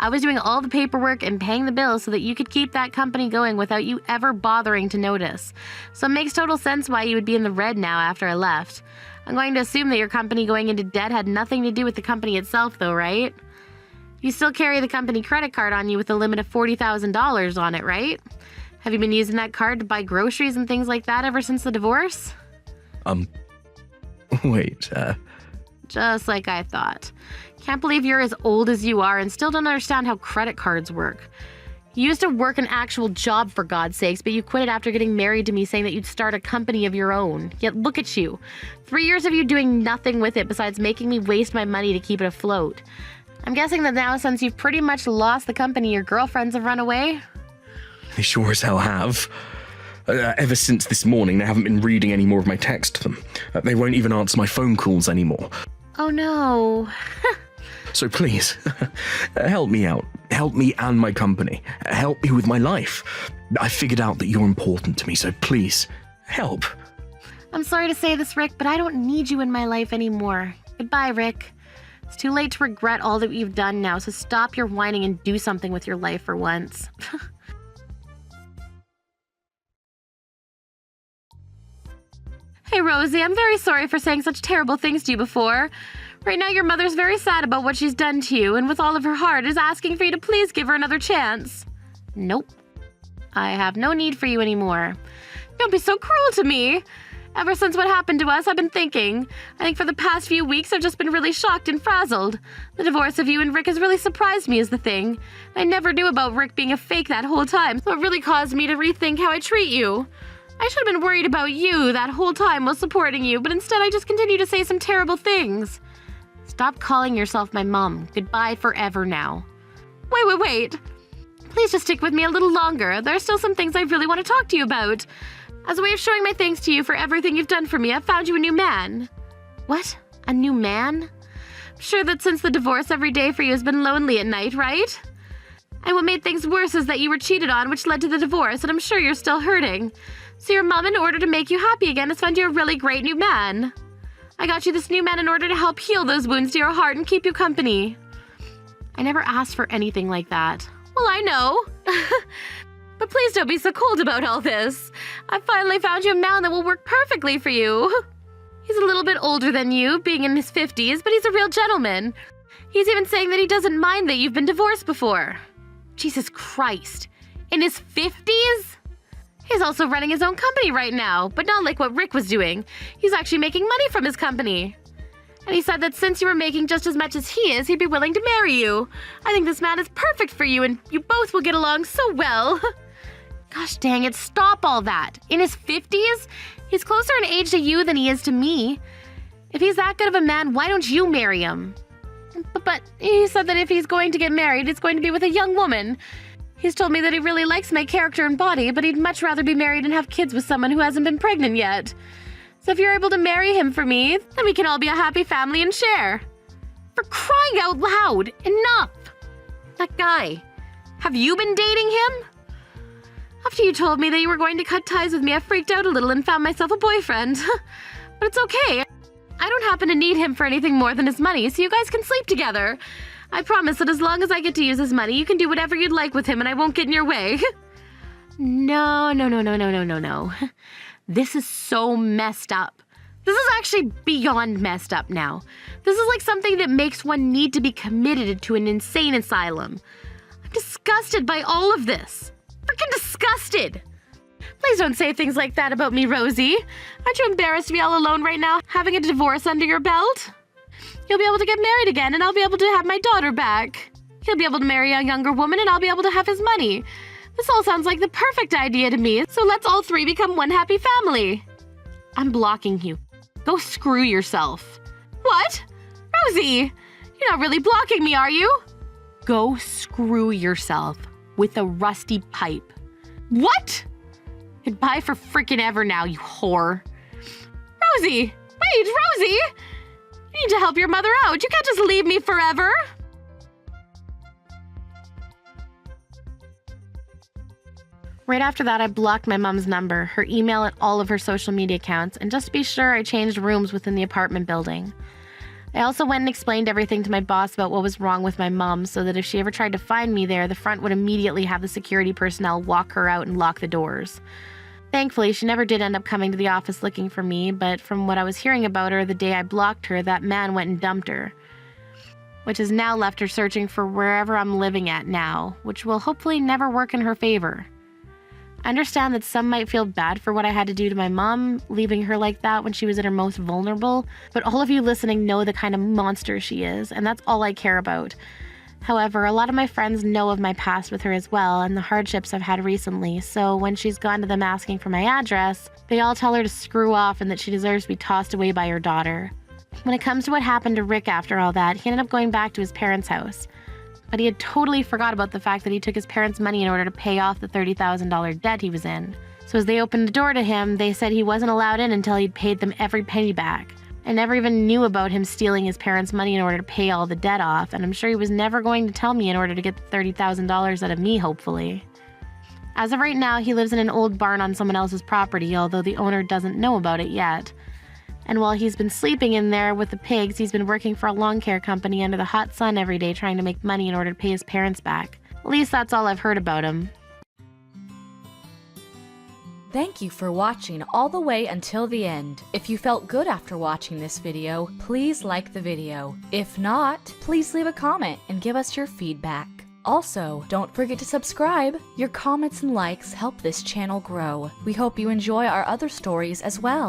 I was doing all the paperwork and paying the bills so that you could keep that company going without you ever bothering to notice. So it makes total sense why you would be in the red now after I left. I'm going to assume that your company going into debt had nothing to do with the company itself though, right? You still carry the company credit card on you with a limit of $40,000 on it, right? Have you been using that card to buy groceries and things like that ever since the divorce? Wait, Just like I thought. Can't believe you're as old as you are and still don't understand how credit cards work. You used to work an actual job for God's sakes, but you quit it after getting married to me saying that you'd start a company of your own. Yet look at you. 3 years of you doing nothing with it besides making me waste my money to keep it afloat. I'm guessing that now since you've pretty much lost the company, your girlfriends have run away? they sure as hell have. Ever since this morning, they haven't been reading any more of my text to them. They won't even answer my phone calls anymore. Oh no. So please, help me out. Help me and my company. Help me with my life. I figured out that you're important to me, so please, help. I'm sorry to say this, Rick, but I don't need you in my life anymore. Goodbye, Rick. It's too late to regret all that you've done now, so stop your whining and do something with your life for once. Hey, Rosie, I'm very sorry for saying such terrible things to you before. Right now, your mother's very sad about what she's done to you, and with all of her heart is asking for you to please give her another chance. Nope. I have no need for you anymore. Don't be so cruel to me. Ever since what happened to us, I've been thinking. I think for the past few weeks, I've just been really shocked and frazzled. The divorce of you and Rick has really surprised me is the thing. I never knew about Rick being a fake that whole time, so it really caused me to rethink how I treat you. I should have been worried about you that whole time while supporting you, but instead I just continue to say some terrible things. Stop calling yourself my mom. Goodbye forever now. Wait. Please just stick with me a little longer. There are still some things I really want to talk to you about. As a way of showing my thanks to you for everything you've done for me, I've found you a new man. What? A new man? I'm sure that since the divorce, every day for you has been lonely at night, right? And what made things worse is that you were cheated on, which led to the divorce, and I'm sure you're still hurting. So your mom, in order to make you happy again, has found you a really great new man. I got you this new man in order to help heal those wounds to your heart and keep you company. I never asked for anything like that. Well, I know. But please don't be so cold about all this. I finally found you a man that will work perfectly for you. He's a little bit older than you, being in his 50s, but he's a real gentleman. He's even saying that he doesn't mind that you've been divorced before. Jesus Christ. In his 50s? He's also running his own company right now, but not like what Rick was doing. He's actually making money from his company. And he said that since you were making just as much as he is, he'd be willing to marry you. I think this man is perfect for you, and you both will get along so well. Gosh dang it, stop all that. In his 50s? He's closer in age to you than he is to me. If he's that good of a man, why don't you marry him? But he said that if he's going to get married, it's going to be with a young woman. He's told me that he really likes my character and body, but he'd much rather be married and have kids with someone who hasn't been pregnant yet. So if you're able to marry him for me, then we can all be a happy family and share. For crying out loud, enough! That guy, have you been dating him? After you told me that you were going to cut ties with me, I freaked out a little and found myself a boyfriend. But it's okay. I don't happen to need him for anything more than his money, so you guys can sleep together. I promise that as long as I get to use his money, you can do whatever you'd like with him and I won't get in your way. No. This is so messed up. This is actually beyond messed up now. This is like something that makes one need to be committed to an insane asylum. I'm disgusted by all of this. Freaking disgusted. Please don't say things like that about me, Rosie. Aren't you embarrassed to be all alone right now, having a divorce under your belt? You'll be able to get married again, and I'll be able to have my daughter back. He'll be able to marry a younger woman, and I'll be able to have his money. This all sounds like the perfect idea to me, so let's all three become one happy family. I'm blocking you. Go screw yourself. What? Rosie, you're not really blocking me, are you? Go screw yourself with a rusty pipe. What? Goodbye for frickin' ever now, you whore. Rosie! Wait, Rosie! You need to help your mother out. You can't just leave me forever. Right after that, I blocked my mom's number, her email, and all of her social media accounts, and just to be sure, I changed rooms within the apartment building. I also went and explained everything to my boss about what was wrong with my mom, so that if she ever tried to find me there, the front would immediately have the security personnel walk her out and lock the doors. Thankfully, she never did end up coming to the office looking for me, but from what I was hearing about her the day I blocked her, that man went and dumped her, which has now left her searching for wherever I'm living at now, which will hopefully never work in her favor. I understand that some might feel bad for what I had to do to my mom, leaving her like that when she was at her most vulnerable, but all of you listening know the kind of monster she is, and that's all I care about. However, a lot of my friends know of my past with her as well, and the hardships I've had recently, so when she's gone to them asking for my address, they all tell her to screw off and that she deserves to be tossed away by her daughter. When it comes to what happened to Rick after all that, he ended up going back to his parents' house. But he had totally forgot about the fact that he took his parents' money in order to pay off the $30,000 debt he was in. So as they opened the door to him, they said he wasn't allowed in until he'd paid them every penny back. I never even knew about him stealing his parents' money in order to pay all the debt off, and I'm sure he was never going to tell me in order to get the $30,000 out of me, hopefully. As of right now, he lives in an old barn on someone else's property, although the owner doesn't know about it yet. And while he's been sleeping in there with the pigs, he's been working for a lawn care company under the hot sun every day trying to make money in order to pay his parents back. At least that's all I've heard about him. Thank you for watching all the way until the end. If you felt good after watching this video, please like the video. If not, please leave a comment and give us your feedback. Also, don't forget to subscribe. Your comments and likes help this channel grow. We hope you enjoy our other stories as well.